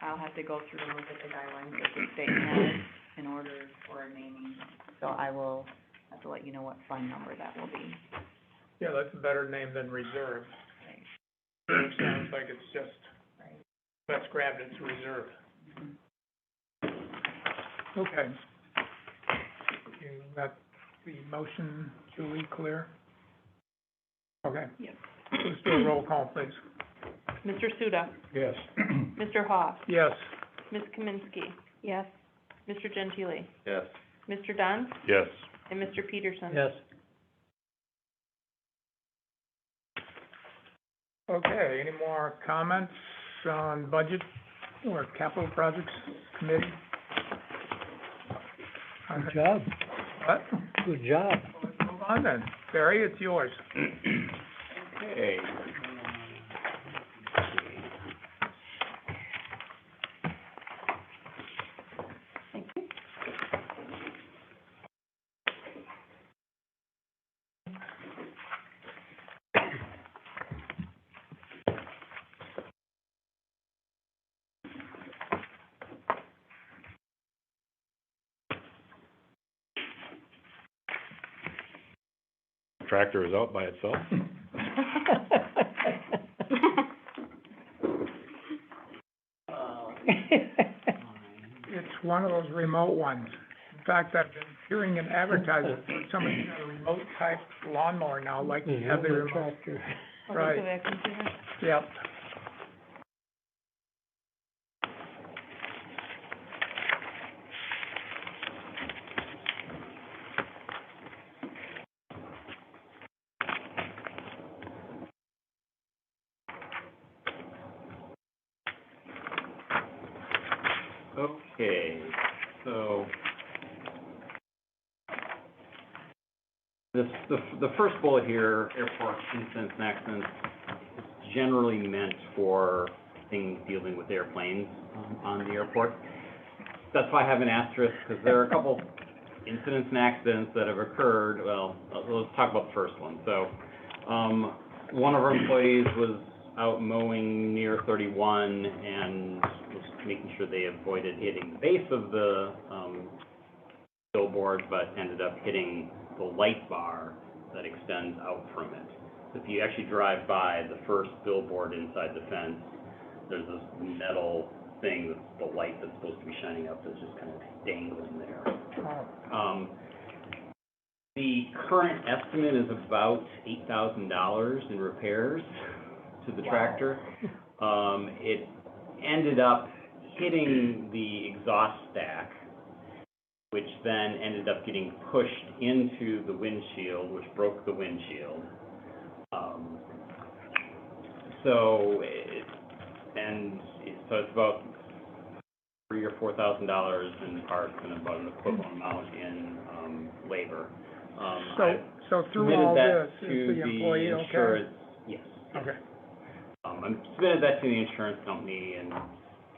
I'll have to go through and look at the guidelines that the state has in order for a naming. So I will have to let you know what fund number that will be. Yeah, that's a better name than reserve. Right. Reserve sounds like it's just, Right. let's grab it, it's reserve. Okay. You got the motion, Julie, clear? Okay. Yep. Let's do a roll call, please. Mr. Suda, Yes. Mr. Hoff, Yes. Ms. Kaminsky, Yes. Mr. Gentile, Yes. Mr. Dunn, Yes. and Mr. Peterson. Yes. Okay, any more comments on budget or capital projects committee? Good job. What? Good job. Let's move on then. Barry, it's yours. Okay. Tractor is out by itself? It's one of those remote ones. In fact, I've been hearing an advertisement for somebody got a remote type lawnmower now, like the heavy remote. Tractor. Oh, Right. that's the vacuum cleaner? Yep. Okay, so the first bullet here, airport incidents and accidents, is generally meant for things dealing with airplanes on the airport. That's why I have an asterisk, because there are a couple incidents and accidents that have occurred. Well, let's talk about the first one. So, one of our employees was out mowing near 31 and was making sure they avoided hitting the base of the billboard, but ended up hitting the light bar that extends out from it. So if you actually drive by the first billboard inside the fence, there's this metal thing that's the light that's supposed to be shining up that's just kind of dangling there. The current estimate is about $8,000 in repairs to the tractor. It ended up hitting the exhaust stack, which then ended up getting pushed into the windshield, which broke the windshield. So it's about $3,000 or $4,000 in parts and about an equivalent amount in labor. So through all this, is the employee okay? Yes. Okay. I submitted that to the insurance company, and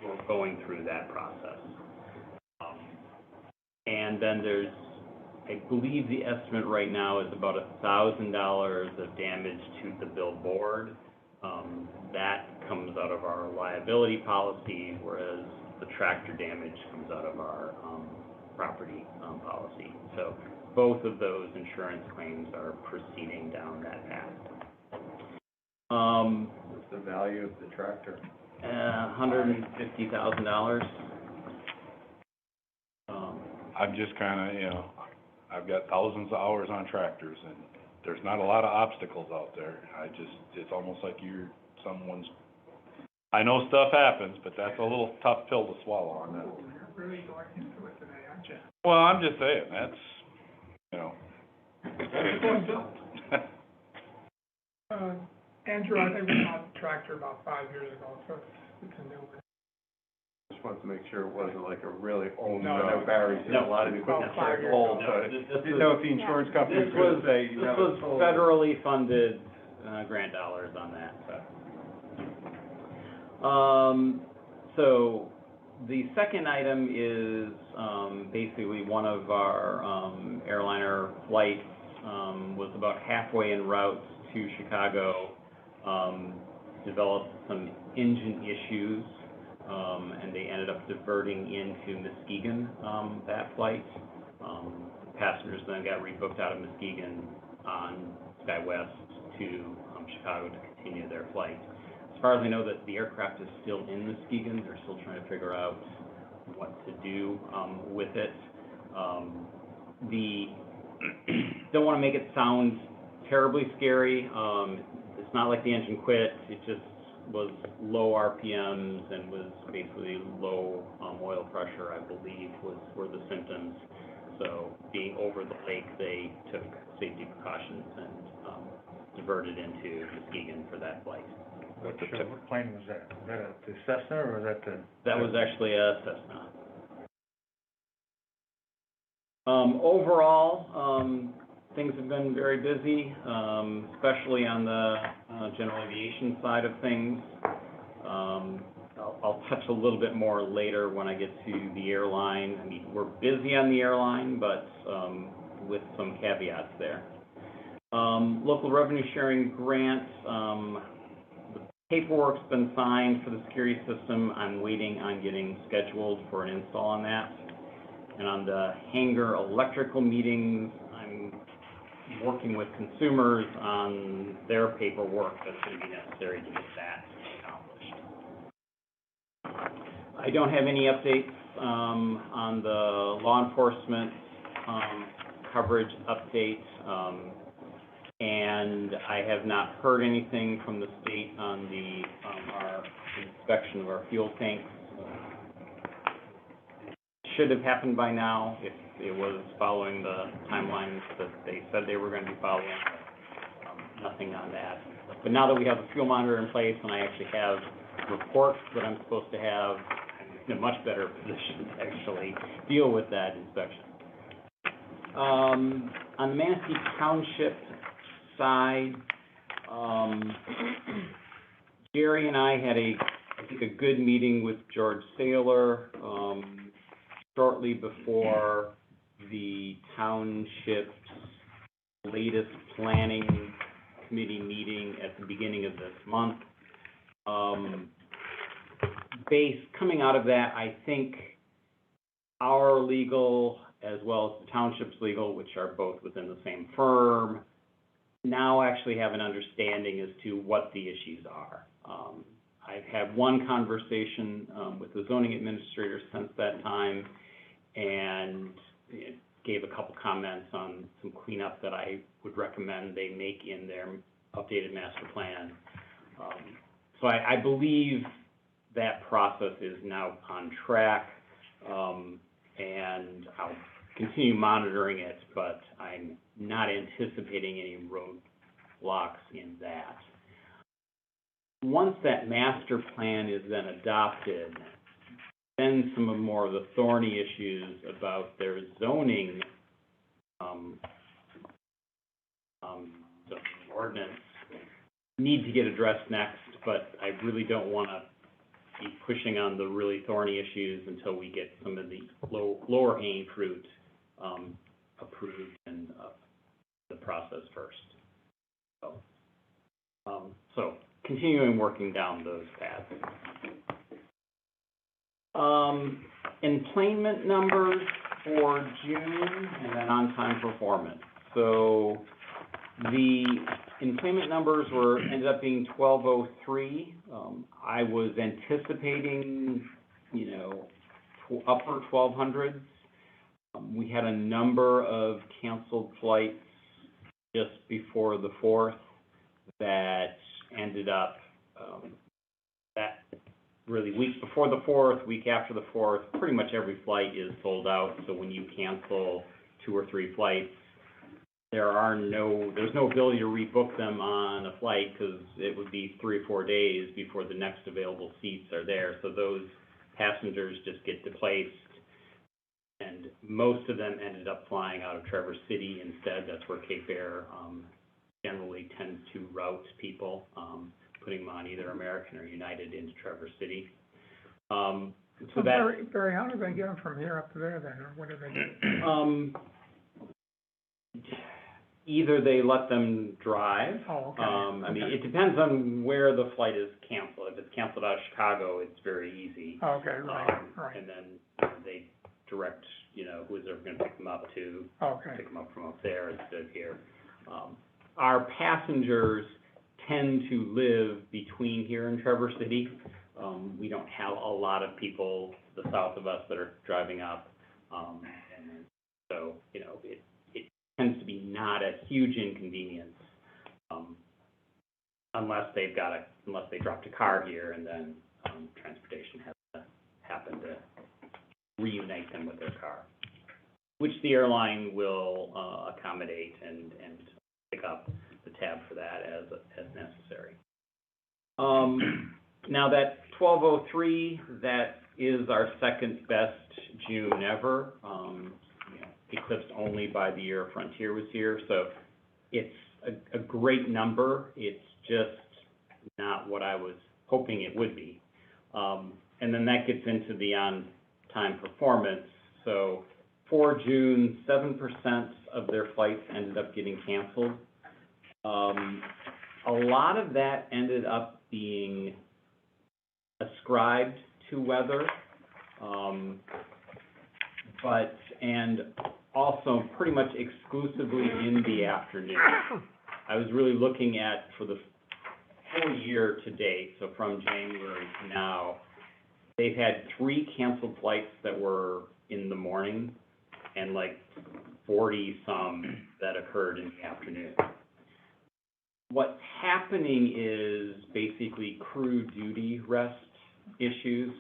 we're going through that process. And then there's, I believe the estimate right now is about $1,000 of damage to the billboard. That comes out of our liability policy, whereas the tractor damage comes out of our property policy. So both of those insurance claims are proceeding down that path. What's the value of the tractor? $150,000. I'm just kinda, I've got thousands of hours on tractors, and there's not a lot of obstacles out there. It's almost like I know stuff happens, but that's a little tough pill to swallow on that. You're really going into it today, aren't you? Well, I'm just saying, that's, Andrew, I think we bought the tractor about 5 years ago, so it's a new one. Just wanted to make sure it wasn't like a really old, No, I know Barry's got a lot of equipment that's old, so didn't know if the insurance company was gonna say, you This know, was it's old. federally funded, grant dollars on that, so. So the second item is, basically one of our, airliner flights, was about halfway en route to Chicago, developed some engine issues, and they ended up diverting into Muskegon, that flight. Passengers then got rebooked out of Muskegon on SkyWest to Chicago to continue their flight. As far as I know, that the aircraft is still in Muskegon. They're still trying to figure out what to do with it. Don't want to make it sound terribly scary. It's not like the engine quit. It just was low RPMs and was basically low oil pressure, I believe, were the symptoms. So being over the lake, they took safety precautions and diverted into Muskegon for that flight. What plane was that? Was that the Cessna or was that the? That was actually a Cessna. Overall, things have been very busy, especially on the general aviation side of things. I'll touch a little bit more later when I get to the airline. I mean, we're busy on the airline, but with some caveats there. Local revenue sharing grant, the paperwork's been signed for the security system. I'm waiting on getting scheduled for an install on that. And on the hangar electrical meetings, I'm working with consumers on their paperwork that's going to be necessary to get that accomplished. I don't have any updates on the law enforcement coverage update, and I have not heard anything from the state on the our inspection of our fuel tanks. Should have happened by now if it was following the timelines that they said they were going to be following. Nothing on that. But now that we have the fuel monitor in place and I actually have reports that I'm supposed to have, I'm in a much better position to actually deal with that inspection. On the Manistee Township side, Jerry and I had I think a good meeting with George Saylor, shortly before the township's latest planning committee meeting at the beginning of this month. Coming out of that, I think our legal as well as the township's legal, which are both within the same firm, now actually have an understanding as to what the issues are. I've had one conversation with the zoning administrator since that time, and it gave a couple comments on some cleanup that I would recommend they make in their updated master plan. So I believe that process is now on track, and I'll continue monitoring it, but I'm not anticipating any roadblocks in that. Once that master plan is then adopted, then some of more of the thorny issues about their zoning, zoning ordinance need to get addressed next, but I really don't want to be pushing on the really thorny issues until we get some of the lower hanging fruit approved and the process first. So continuing working down those paths. Employment numbers for June and then on-time performance. So the employment numbers ended up being 1203. I was anticipating, upper 1200s. We had a number of canceled flights just before the 4th that ended up, that really week before the 4th, week after the 4th, pretty much every flight is sold out. So when you cancel 2 or 3 flights, there's no ability to rebook them on a flight because it would be 3 or 4 days before the next available seats are there. So those passengers just get displaced, and most of them ended up flying out of Traverse City instead. That's where Cape Air generally tends to route people, putting them on either American or United into Traverse City. So that Barry, how do they get them from here up to there then, or what do they do? Either they let them drive. Oh, okay. I mean, it depends on where the flight is canceled. If it's canceled out of Chicago, it's very easy. Okay, right. And then they direct, who's ever going to pick them up to pick them up from up there instead of here. Our passengers tend to live between here and Traverse City. We don't have a lot of people to the south of us that are driving up. And so, it tends to be not a huge inconvenience, unless they dropped a car here and then transportation has to happen to reunite them with their car, which the airline will accommodate and pick up the tab for that as necessary. Now that 1203, that is our second best June ever, eclipsed only by the year Frontier was here. So it's a great number. It's just not what I was hoping it would be. And then that gets into the on-time performance. So for June, 7% of their flights ended up getting canceled. A lot of that ended up being ascribed to weather, and also pretty much exclusively in the afternoon. I was really looking at, for the full year to date, so from January to now, they've had 3 canceled flights that were in the morning and like 40-some that occurred in the afternoon. What's happening is basically crew duty rest issues,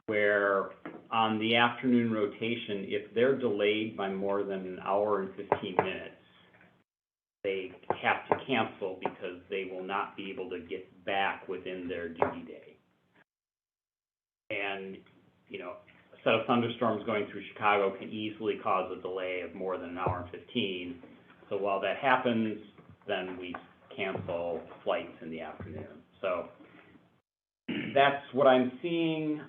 where on the afternoon rotation, if they're delayed by more than an hour and 15 minutes, they have to cancel because they will not be able to get back within their duty day. And a set of thunderstorms going through Chicago can easily cause a delay of more than an hour and 15. So while that happens, then we cancel flights in the afternoon. So that's what I'm seeing.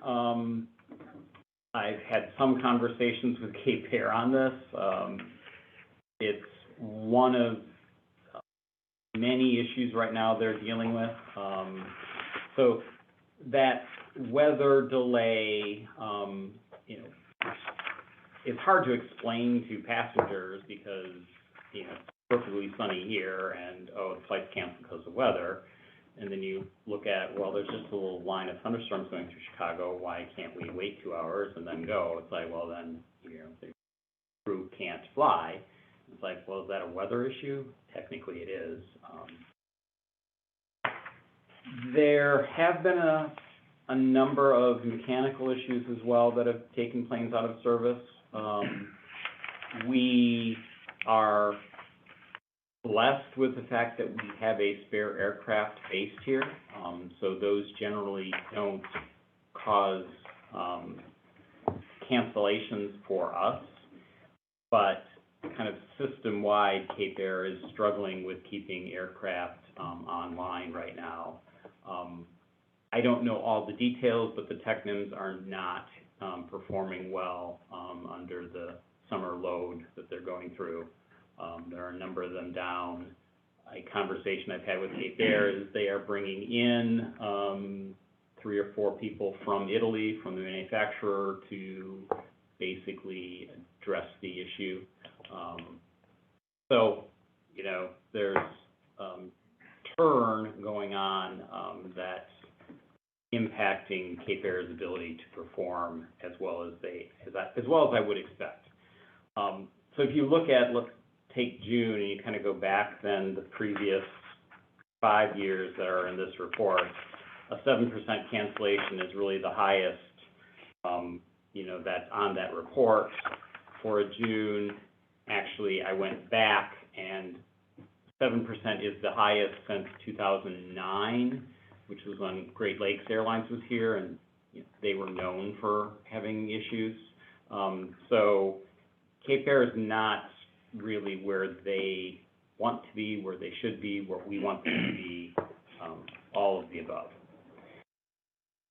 I've had some conversations with Cape Air on this. It's one of many issues right now they're dealing with. So that weather delay, it's hard to explain to passengers because, it's perfectly sunny here and, the flight's canceled because of weather. And then you look at, well, there's just a little line of thunderstorms going through Chicago. Why can't we wait 2 hours and then go? It's like, well, then, the crew can't fly. It's like, well, is that a weather issue? Technically it is. There have been a number of mechanical issues as well that have taken planes out of service. We are blessed with the fact that we have a spare aircraft based here, so those generally don't cause cancellations for us, but kind of system-wide, Cape Air is struggling with keeping aircraft online right now. I don't know all the details, but the technims are not performing well under the summer load that they're going through. There are a number of them down. A conversation I've had with Cape Air is they are bringing in 3 or 4 people from Italy, from the manufacturer, to basically address the issue. So, there's turn going on that's impacting Cape Air's ability to perform as well as I would expect. So if you look at, let's take June, and you kind of go back then the previous 5 years that are in this report, a 7% cancellation is really the highest, that's on that report. For June, actually, I went back, and 7% is the highest since 2009, which was when Great Lakes Airlines was here, and they were known for having issues. So Cape Air is not really where they want to be, where they should be, where we want them to be, all of the above.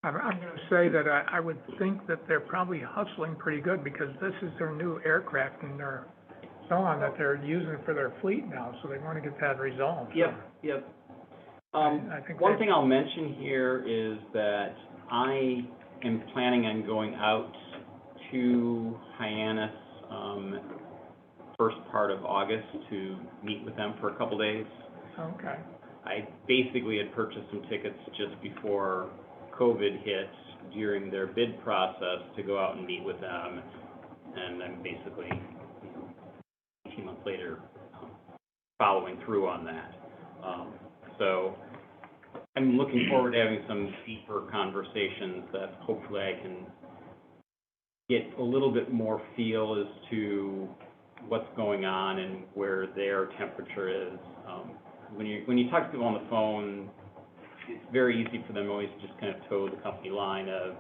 I'm going to say that I would think that they're probably hustling pretty good because this is their new aircraft and they're so on that they're using for their fleet now, so they want to get that resolved. Yep. I think one thing I'll mention here is that I am planning on going out to Hyannis first part of August to meet with them for a couple days. Okay. I basically had purchased some tickets just before COVID hit during their bid process to go out and meet with them, and I'm basically 18 months later following through on that. So I'm looking forward to having some deeper conversations that hopefully I can get a little bit more feel as to what's going on and where their temperature is. When you talk to people on the phone, it's very easy for them always to just kind of toe the company line of,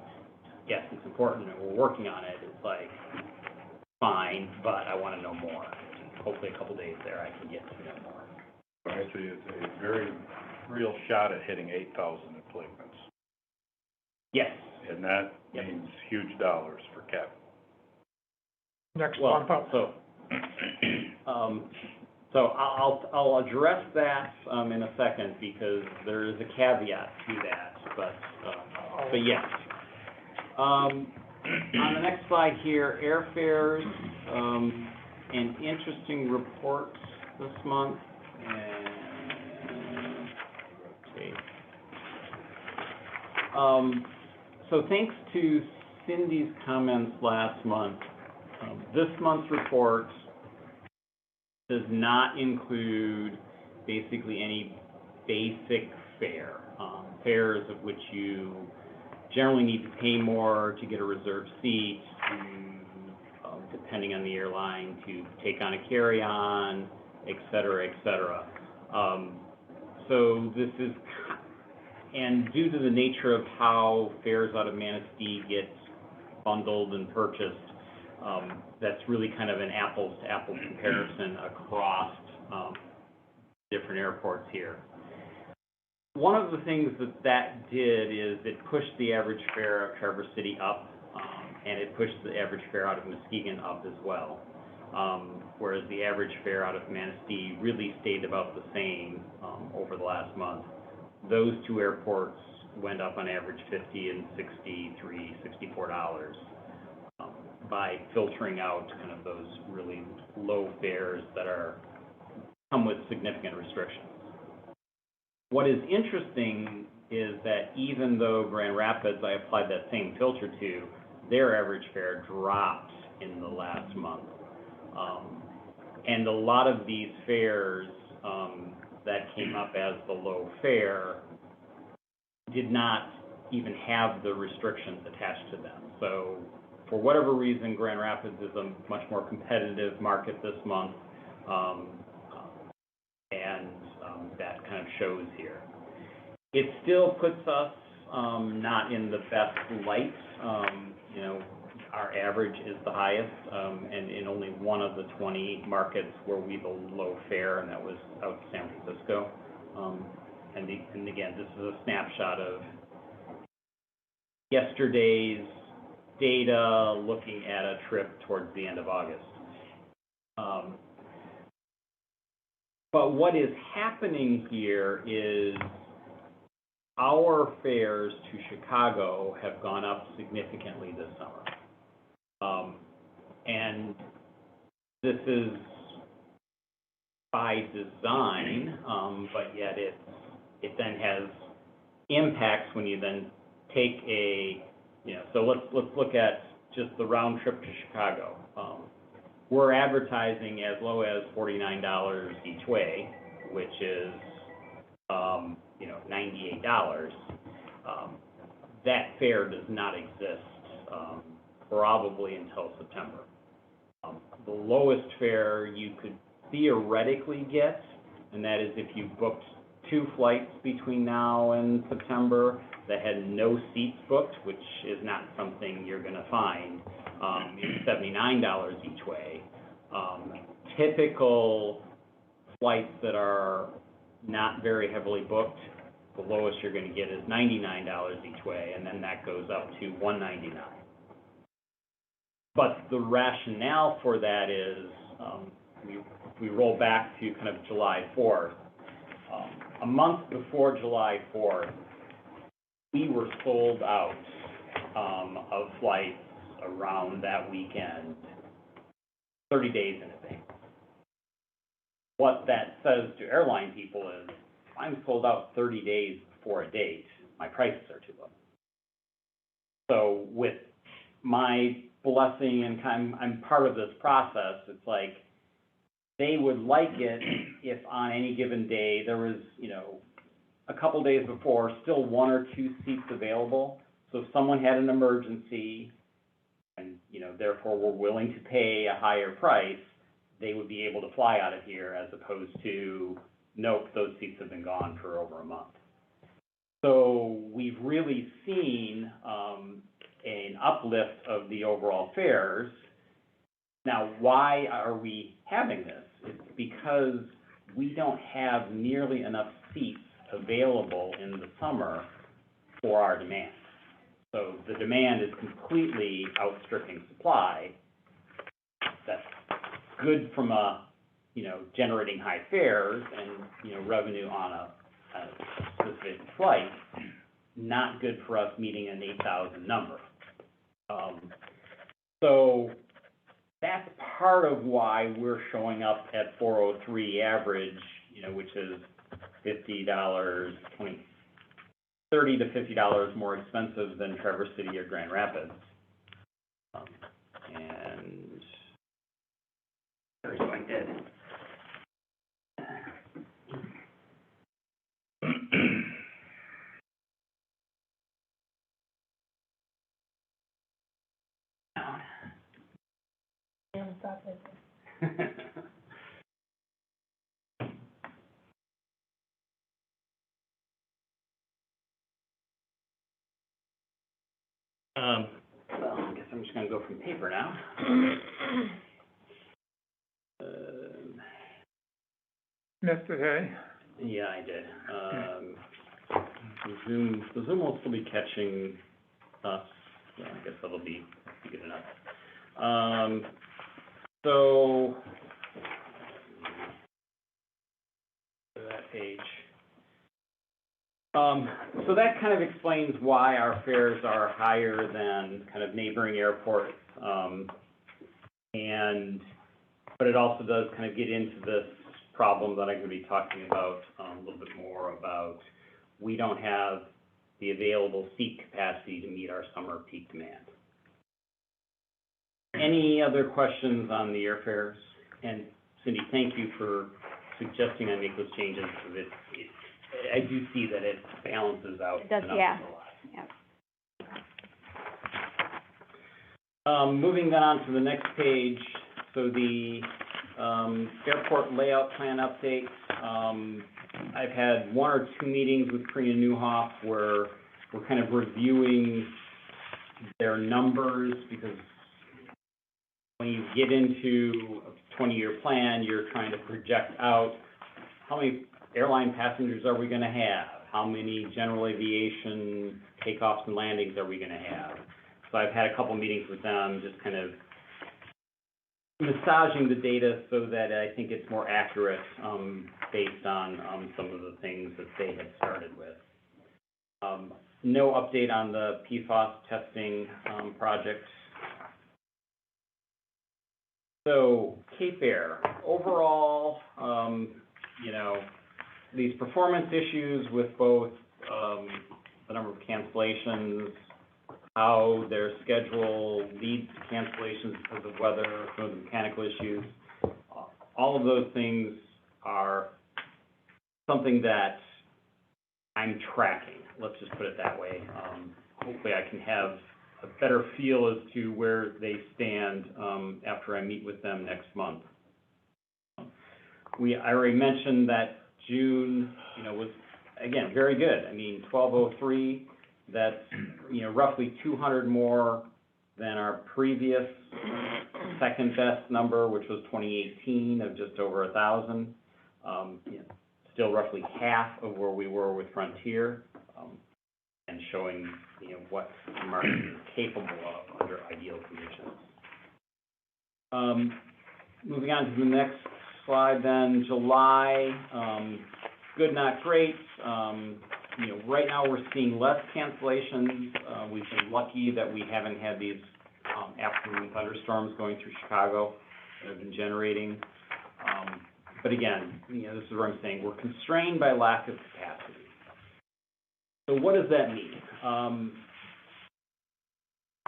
yes, it's important and we're working on it. It's like, fine, but I want to know more. Hopefully a couple days there I can get to know more. Actually, it's a very real shot at hitting 8,000 appointments. Yes. And that means huge dollars for Cap. Next month up. So I'll address that in a second because there is a caveat to that, but yes. On the next slide here, airfares, an interesting report this month. So thanks to Cindy's comments last month, this month's report does not include basically any basic fare, fares of which you generally need to pay more to get a reserved seat, to, depending on the airline, to take on a carry-on, et cetera, et cetera. So this is, and due to the nature of how fares out of Manistee get bundled and purchased. That's really kind of an apples to apples comparison across, different airports here. One of the things that did is it pushed the average fare of Traverse City up, and it pushed the average fare out of Muskegon up as well. Whereas the average fare out of Manistee really stayed about the same, over the last month. Those two airports went up on average $50 and $64 by filtering out kind of those really low fares that come with significant restrictions. What is interesting is that even though Grand Rapids, I applied that same filter to, their average fare dropped in the last month. And a lot of these fares that came up as the low fare did not even have the restrictions attached to them. So for whatever reason, Grand Rapids is a much more competitive market this month, and that kind of shows here. It still puts us not in the best light. You know, our average is the highest, and in only one of the 20 markets were we the low fare, and that was out in San Francisco. And again, this is a snapshot of yesterday's data looking at a trip towards the end of August. But what is happening here is our fares to Chicago have gone up significantly this summer. And this is by design, but yet it then has impacts when you then take so let's look at just the round trip to Chicago. We're advertising as low as $49 each way, which is, $98. That fare does not exist, probably until September. The lowest fare you could theoretically get, and that is if you booked 2 flights between now and September that had no seats booked, which is not something you're going to find, is $79 each way. Typical flights that are not very heavily booked, the lowest you're going to get is $99 each way, and then that goes up to $199. But the rationale for that is, if we roll back to kind of July 4th, a month before July 4th, we were sold out of flights around that weekend 30 days in advance. What that says to airline people is, if I'm sold out 30 days before a date, my prices are too low. So with my blessing and I'm part of this process, it's like they would like it if on any given day there was, a couple days before, still 1 or 2 seats available. So if someone had an emergency and, therefore were willing to pay a higher price, they would be able to fly out of here, as opposed to, nope, those seats have been gone for over a month. So we've really seen an uplift of the overall fares. Now, why are we having this? It's because we don't have nearly enough seats available in the summer for our demand. So the demand is completely outstripping supply. That's good from generating high fares and, revenue on a specific flight, not good for us meeting an 8,000 number. So that's part of why we're showing up at 403 average, which is $50, $30 to $50 more expensive than Traverse City or Grand Rapids. And there's what I did. Well, I guess I'm just gonna go from paper now. Missed it, hey? Yeah, I did. The Zoom will still be catching us, yeah, I guess that'll be good enough. So, that page. So that kind of explains why our fares are higher than kind of neighboring airports. But it also does kind of get into this problem that I'm gonna be talking about, a little bit more about. We don't have the available seat capacity to meet our summer peak demand. Any other questions on the airfares? And Cindy, thank you for suggesting I make those changes, because I do see that it balances out It does, the numbers yeah. a lot. Moving then on to the next page, so the airport layout plan update. I've had one or two meetings with Karina Newhoff where we're kind of reviewing their numbers, because when you get into a 20-year plan, you're trying to project out how many airline passengers are we gonna have? How many general aviation takeoffs and landings are we gonna have? So I've had a couple meetings with them, just kind of massaging the data so that I think it's more accurate, based on some of the things that they had started with. No update on the PFAS testing project. So Cape Air, overall, these performance issues with both the number of cancellations, how their schedule leads to cancellations because of weather, some of the mechanical issues, all of those things are something that I'm tracking. Let's just put it that way. Hopefully I can have a better feel as to where they stand after I meet with them next month. I already mentioned that June, was, again, very good. I mean, 1203, that's, roughly 200 more than our previous second best number, which was 2018 of just over 1,000. Still roughly half of where we were with Frontier, and showing, what the market is capable of under ideal conditions. Moving on to the next slide then, July, good, not great. Right now we're seeing less cancellations. We've been lucky that we haven't had these afternoon thunderstorms going through Chicago that have been generating. But again, this is where I'm saying we're constrained by lack of capacity. So what does that mean?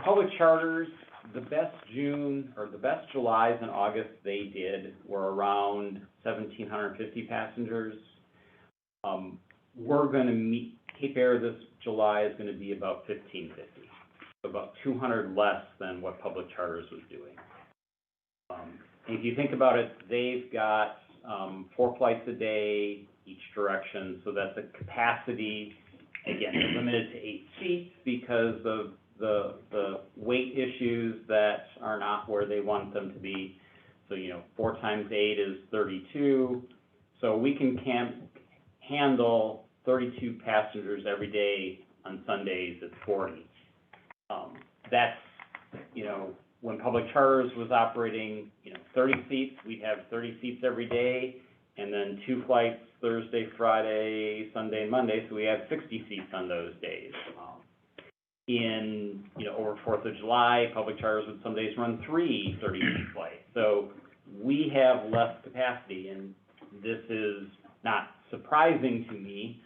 Public charters, the best Julys and August they did were around 1,750 passengers. We're going to meet, Cape Air this July is going to be about 1,550, so about 200 less than what public charters was doing. If you think about it, they've got 4 flights a day each direction, so that's a capacity, again, limited to 8 seats because of the weight issues that are not where they want them to be. So, 4 times 8 is 32, so we can handle 32 passengers every day. On Sundays it's 40. That's, when public charters was operating, 30 seats, we'd have 30 seats every day, and then 2 flights Thursday, Friday, Sunday, and Monday, so we have 60 seats on those days. In, over 4th of July, public charters would some days run 3 30-seat flights. So we have less capacity, and this is not surprising to me,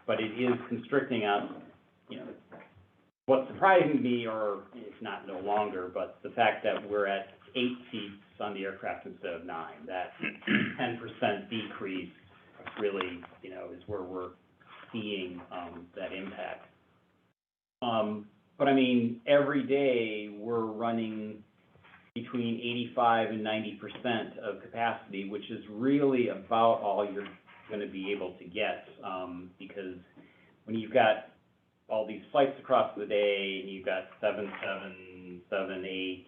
but it is constricting us. What's surprising to me, or it's not no longer, but the fact that we're at 8 seats on the aircraft instead of 9, that 10% decrease really, is where we're seeing that impact. But I mean, every day we're running between 85 and 90% of capacity, which is really about all you're going to be able to get, because when you've got all these flights across the day, and you've got 7-7, 7-8,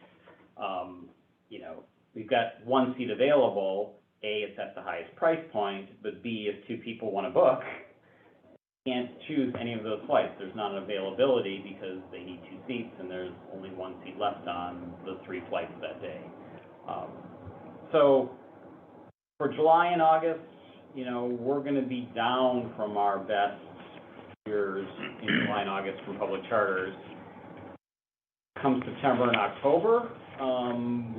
you know, we've got one seat available, A, it's at the highest price point, but B, if two people want to book, can't choose any of those flights. There's not an availability because they need two seats and there's only one seat left on the 3 flights that day. So for July and August, you know, we're going to be down from our best years in July and August from public charters. Come September and October,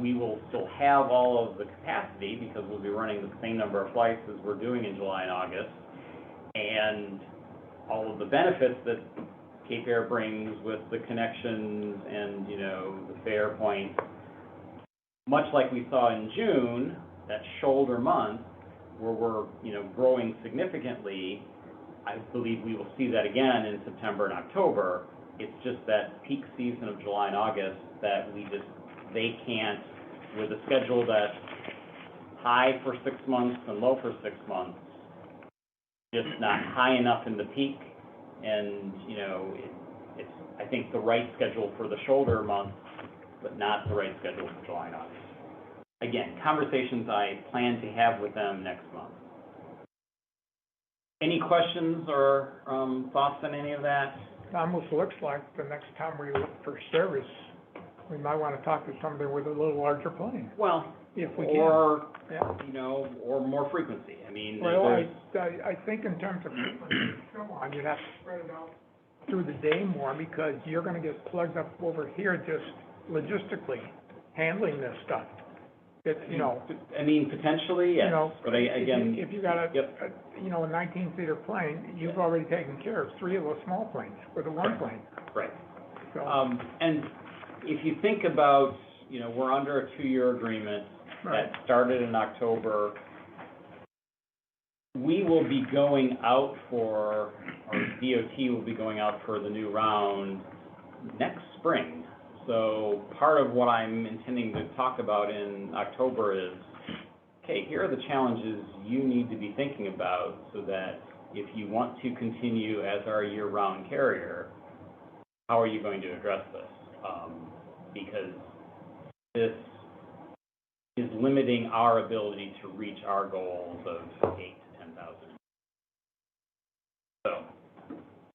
we will still have all of the capacity because we'll be running the same number of flights as we're doing in July and August. And all of the benefits that Cape Air brings with the connections and, you know, the fare points, much like we saw in June, that shoulder month, where we're, you know, growing significantly, I believe we will see that again in September and October. It's just that peak season of July and August that they can't, with a schedule that's high for 6 months and low for 6 months, just not high enough in the peak, and, you know, it's, I think, the right schedule for the shoulder months, but not the right schedule for July and August. Again, conversations I plan to have with them next month. Any questions or thoughts on any of that? It almost looks like the next time we look for service, we might want to talk to somebody with a little larger plane, Well, if we can. or, Yeah. you know, or more frequency. I mean, Well, there's, I think in terms of frequency and so on, you'd have to spread it out through the day more, because you're gonna get plugged up over here just logistically, handling this stuff. It's, you know, I mean, potentially, you yes, know, but again, if you got yep. you know, a 19-seater plane, you've already taken care of 3 of those small planes with the one plane, Right. so. And if you think about, you know, we're under a 2-year agreement Right. that started in October. We will be going out for, or DOT will be going out for the new round next spring. So part of what I'm intending to talk about in October is, okay, here are the challenges you need to be thinking about so that if you want to continue as our year-round carrier, how are you going to address this? Because this is limiting our ability to reach our goals of 8,000 to 10,000. So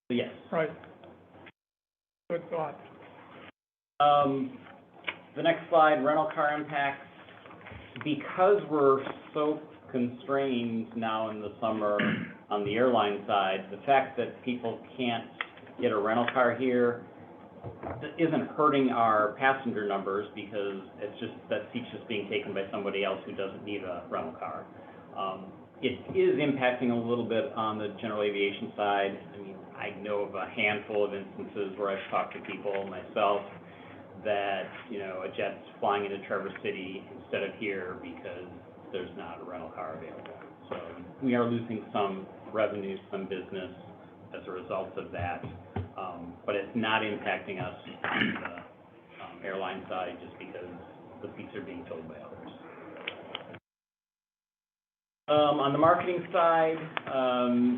yes. Right. Good thought. The next slide, rental car impacts. Because we're so constrained now in the summer on the airline side, the fact that people can't get a rental car here isn't hurting our passenger numbers, because it's just that seat's just being taken by somebody else who doesn't need a rental car. It is impacting a little bit on the general aviation side. I mean, I know of a handful of instances where I've talked to people myself that, you know, a jet's flying into Traverse City instead of here because there's not a rental car available. So we are losing some revenue, some business as a result of that. But it's not impacting us on the airline side just because the seats are being filled by others. On the marketing side,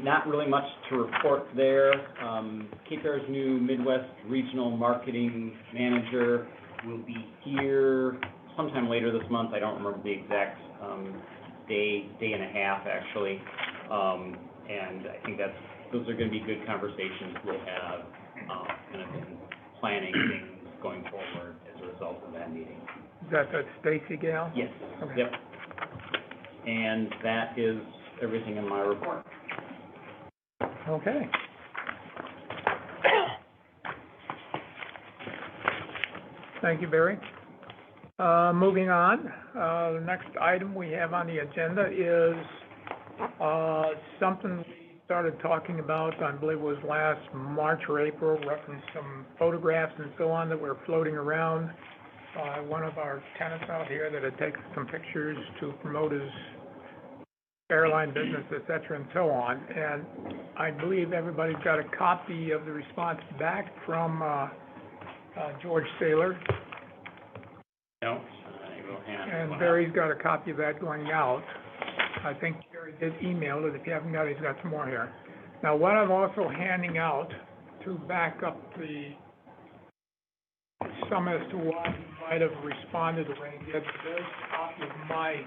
not really much to report there. Cape Air's new Midwest Regional Marketing Manager will be here sometime later this month. I don't remember the exact day and a half, actually. And I think those are going to be good conversations we'll have, kind of in planning things going forward as a result of that meeting. Is that Stacy Gale? Yes, Okay. yep. And that is everything in my report. Okay. Thank you, Barry. Moving on, the next item we have on the agenda is, something we started talking about, I believe it was last March or April, referenced some photographs and so on that were floating around. One of our tenants out here that had taken some pictures to promote his airline business, et cetera, and so on. And I believe everybody's got a copy of the response back from, George Saylor. No, I will hand And one Barry's got a copy of that going out. I think Barry did email it. If you haven't got it, he's got some more here. Now, what I'm also handing out to back up some as to why he might have responded the way he did. There's a copy of my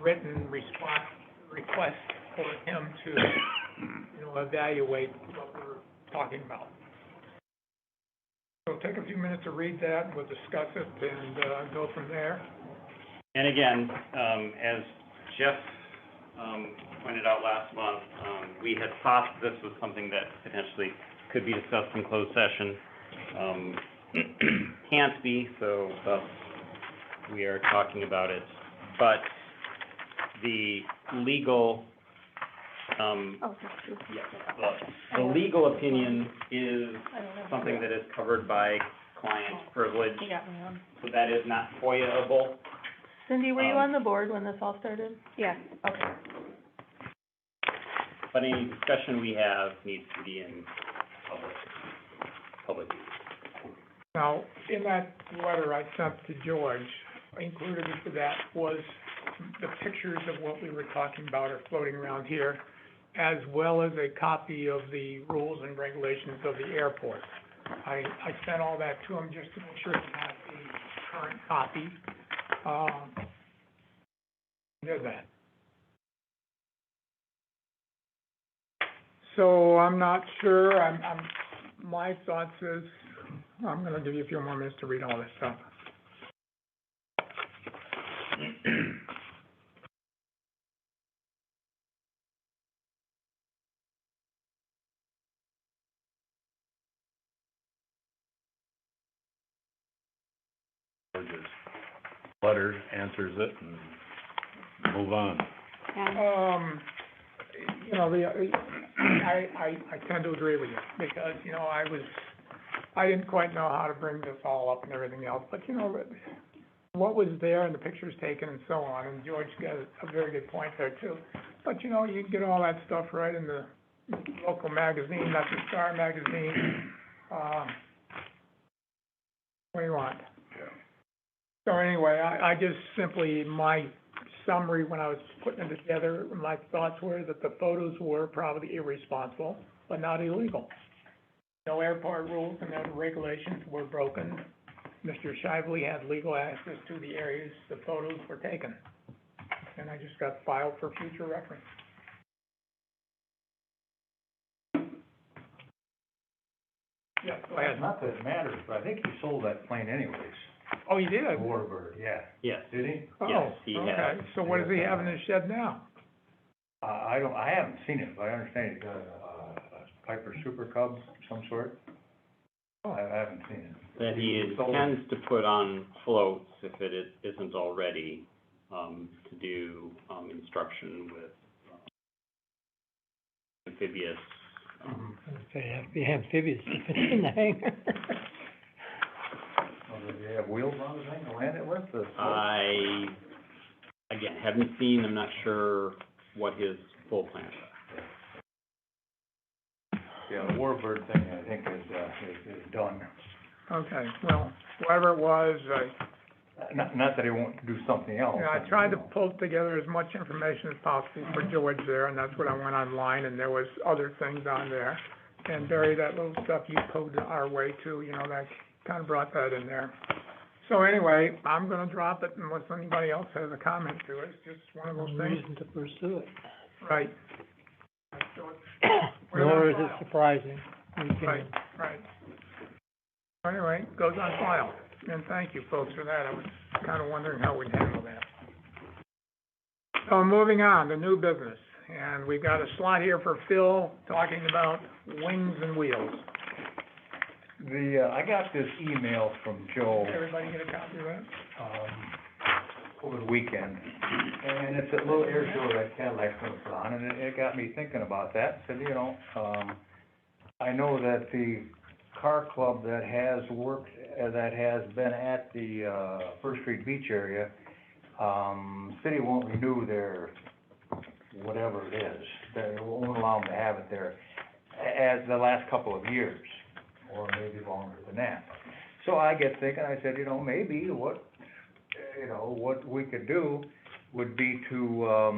written request for him to, evaluate what we're talking about. So take a few minutes to read that, we'll discuss it and, go from there. And again, as Jeff, pointed out last month, we had thought this was something that potentially could be discussed in closed session. Can't be, so thus we are talking about it. But the legal, the legal opinion is something that is covered by client privilege, You got me on. so that is not FOIA-able. Cindy, were you on the board when this all started? Yes. Okay. But any discussion we have needs to be in public use. Now, in that letter I sent to George, included into that was the pictures of what we were talking about are floating around here, as well as a copy of the rules and regulations of the airport. I sent all that to him just to make sure he had the current copy. Did that. So I'm not sure, my thoughts is, I'm gonna give you a few more minutes to read all this stuff. George's letter answers it and move on. I tend to agree with you, because, I didn't quite know how to bring this all up and everything else, but, what was there and the pictures taken and so on, and George got a very good point there too. But, you can get all that stuff right in the local magazine, that's the Star magazine, what do you want? Yeah. So anyway, I just simply, my summary when I was putting it together, my thoughts were that the photos were probably irresponsible, but not illegal. No airport rules and no regulations were broken. Mr. Shively had legal access to the areas the photos were taken. And I just got filed for future reference. Yeah, go ahead. Not that it matters, but I think he sold that plane anyways, Oh, you did? the Warbird, yeah. Yes, Did he? Oh, yes, he has. okay. So what does he have in his shed now? I haven't seen it, but I understand he's got a Piper Super Cub of some sort. I haven't seen it. That he intends to put on floats, if it isn't already, to do, instruction with, amphibious, Say, it has to be amphibious if it's in the hangar. Does he have wheels on the thing to land it with? I, again, haven't seen, I'm not sure what his full plans are. Yeah, the Warbird thing, I think, is done. Okay, well, whatever it was, Not that he won't do something else. I tried to pull together as much information as possible for George there, and that's what I went online, and there was other things on there. And Barry, that little stuff you poked our way too, that kind of brought that in there. So anyway, I'm gonna drop it unless anybody else has a comment to it. It's just one of those No things. reason to pursue it. Right. Nor is it surprising. We can- Right, right. Anyway, goes on file, and thank you folks for that. I was kind of wondering how we'd handle that. So moving on to new business, and we've got a slot here for Phil talking about wings and wheels. I got this email from Joe, Everybody get a copy of that? over the weekend, and it's a little air show that Cadillac's gonna put on, and it got me thinking about that. Said, I know that the car club that has worked, that has been at the, First Street Beach area, city won't renew their, whatever it is, they won't allow them to have it there as the last couple of years, or maybe longer than that. So I get thinking, I said, maybe what we could do would be to,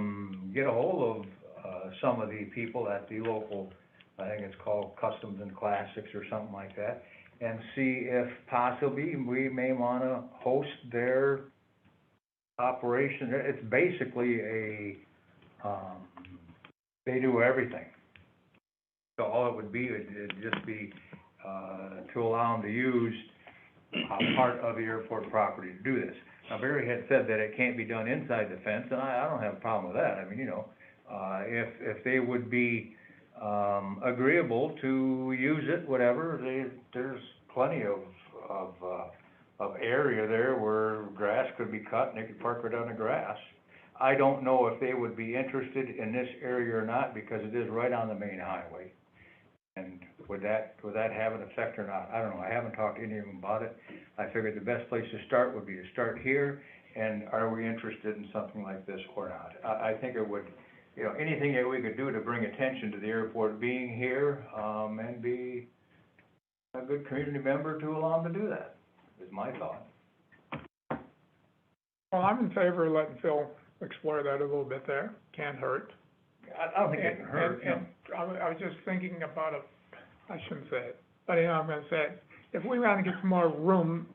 get a hold of, some of the people at the local I think it's called Customs and Classics or something like that, and see if possibly we may wanna host their operation. It's basically they do everything. So all it would be, it'd just be, to allow them to use a part of the airport property to do this. Now, Barry had said that it can't be done inside the fence, and I don't have a problem with that. I mean, you know, if they would be, agreeable to use it, whatever, there's plenty of area there where grass could be cut and they could park right on the grass. I don't know if they would be interested in this area or not, because it is right on the main highway. And would that have an effect or not? I don't know, I haven't talked to any of them about it. I figured the best place to start would be to start here, and are we interested in something like this or not? I think it would, you know, anything that we could do to bring attention to the airport being here, and be a good community member to allow them to do that, is my thought. Well, I'm in favor of letting Phil explore that a little bit there, can't hurt. I don't think it can hurt, you know. And I was just thinking about I shouldn't say it, but you know, I'm gonna say it. If we want to get some more room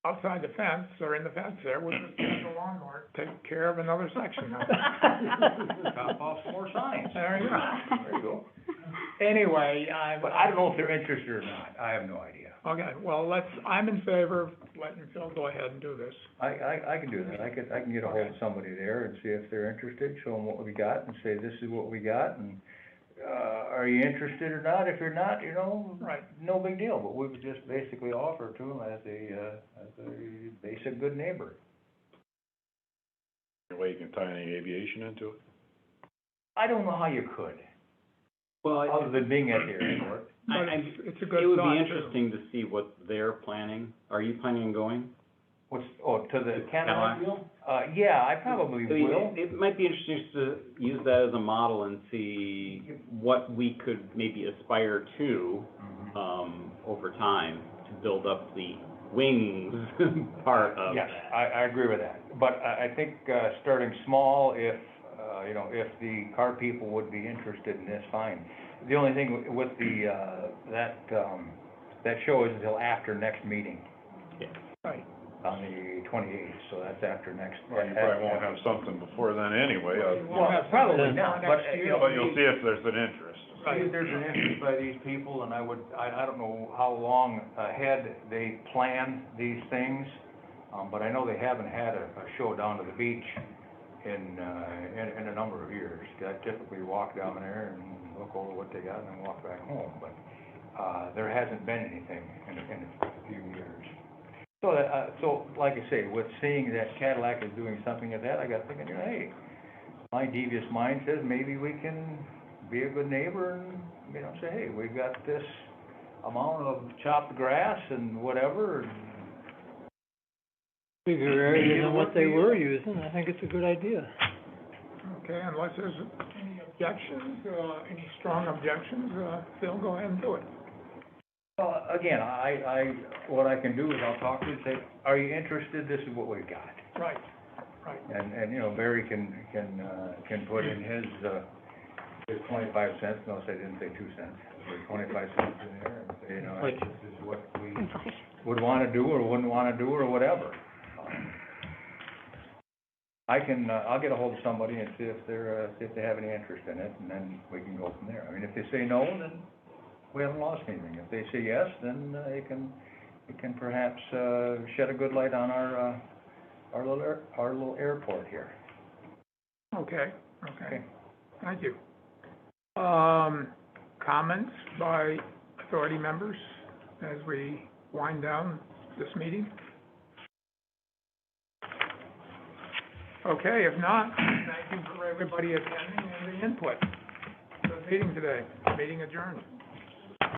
outside the fence or in the fence there, we'll just get the lawnmower, take care of another section. Chop off some more signs. There you go. There you go. Anyway, But I don't know if they're interested or not, I have no idea. okay, well, I'm in favor of letting Phil go ahead and do this. I can do that, I can get a hold of somebody there and see if they're interested, show them what we got and say, this is what we got, and, are you interested or not? If you're not, you know, Right. no big deal, but we would just basically offer to them as a basic good neighbor. Any way you can tie any aviation into it? I don't know how you could, Well, other than being at the airport. But it's a good it would thought, be too. interesting to see what they're planning. Are you planning on going? To the Cadillac? Cadillac deal? Yeah, I probably I mean, will. it might be interesting to use that as a model and see what we could maybe aspire to, over time, to build up the wings part of Yes, that. I agree with that, but I think, starting small, if, you know, if the car people would be interested in this, fine. The only thing with that show is until after next meeting, Right. on the 28th, so that's after next. Well, you probably won't have something before then anyway, We'll have probably something not, next but, year. you know, but you'll see if there's an interest. see if there's an interest by these people, and I don't know how long ahead they plan these things, but I know they haven't had a show down to the beach in a number of years. I typically walk down there and look over what they got and then walk back home, but, there hasn't been anything in a few years. So like I say, with seeing that Cadillac is doing something like that, I got thinking, hey, my devious mind says maybe we can be a good neighbor and, you know, say, hey, we've got this amount of chopped grass and whatever, and Bigger area than what they were using, I think it's a good idea. Okay, unless there's any objections, any strong objections, Phil, go ahead and do it. again, what I can do is I'll talk to you and say, are you interested? This is what we've got. Right, right. And, you know, Barry can put in his 25 cents, no, I didn't say 2 cents, or 25 cents in there, and say, you know, hey, this is what we would wanna do or wouldn't wanna do or whatever. I'll get a hold of somebody and see if they have any interest in it, and then we can go from there. I mean, if they say no, then we haven't lost anything. If they say yes, then it can perhaps shed a good light on our little airport here. Okay. Thank you. Comments by authority members as we wind down this meeting? Okay, if not, thank you for everybody attending and the input. The meeting today, meeting adjourned.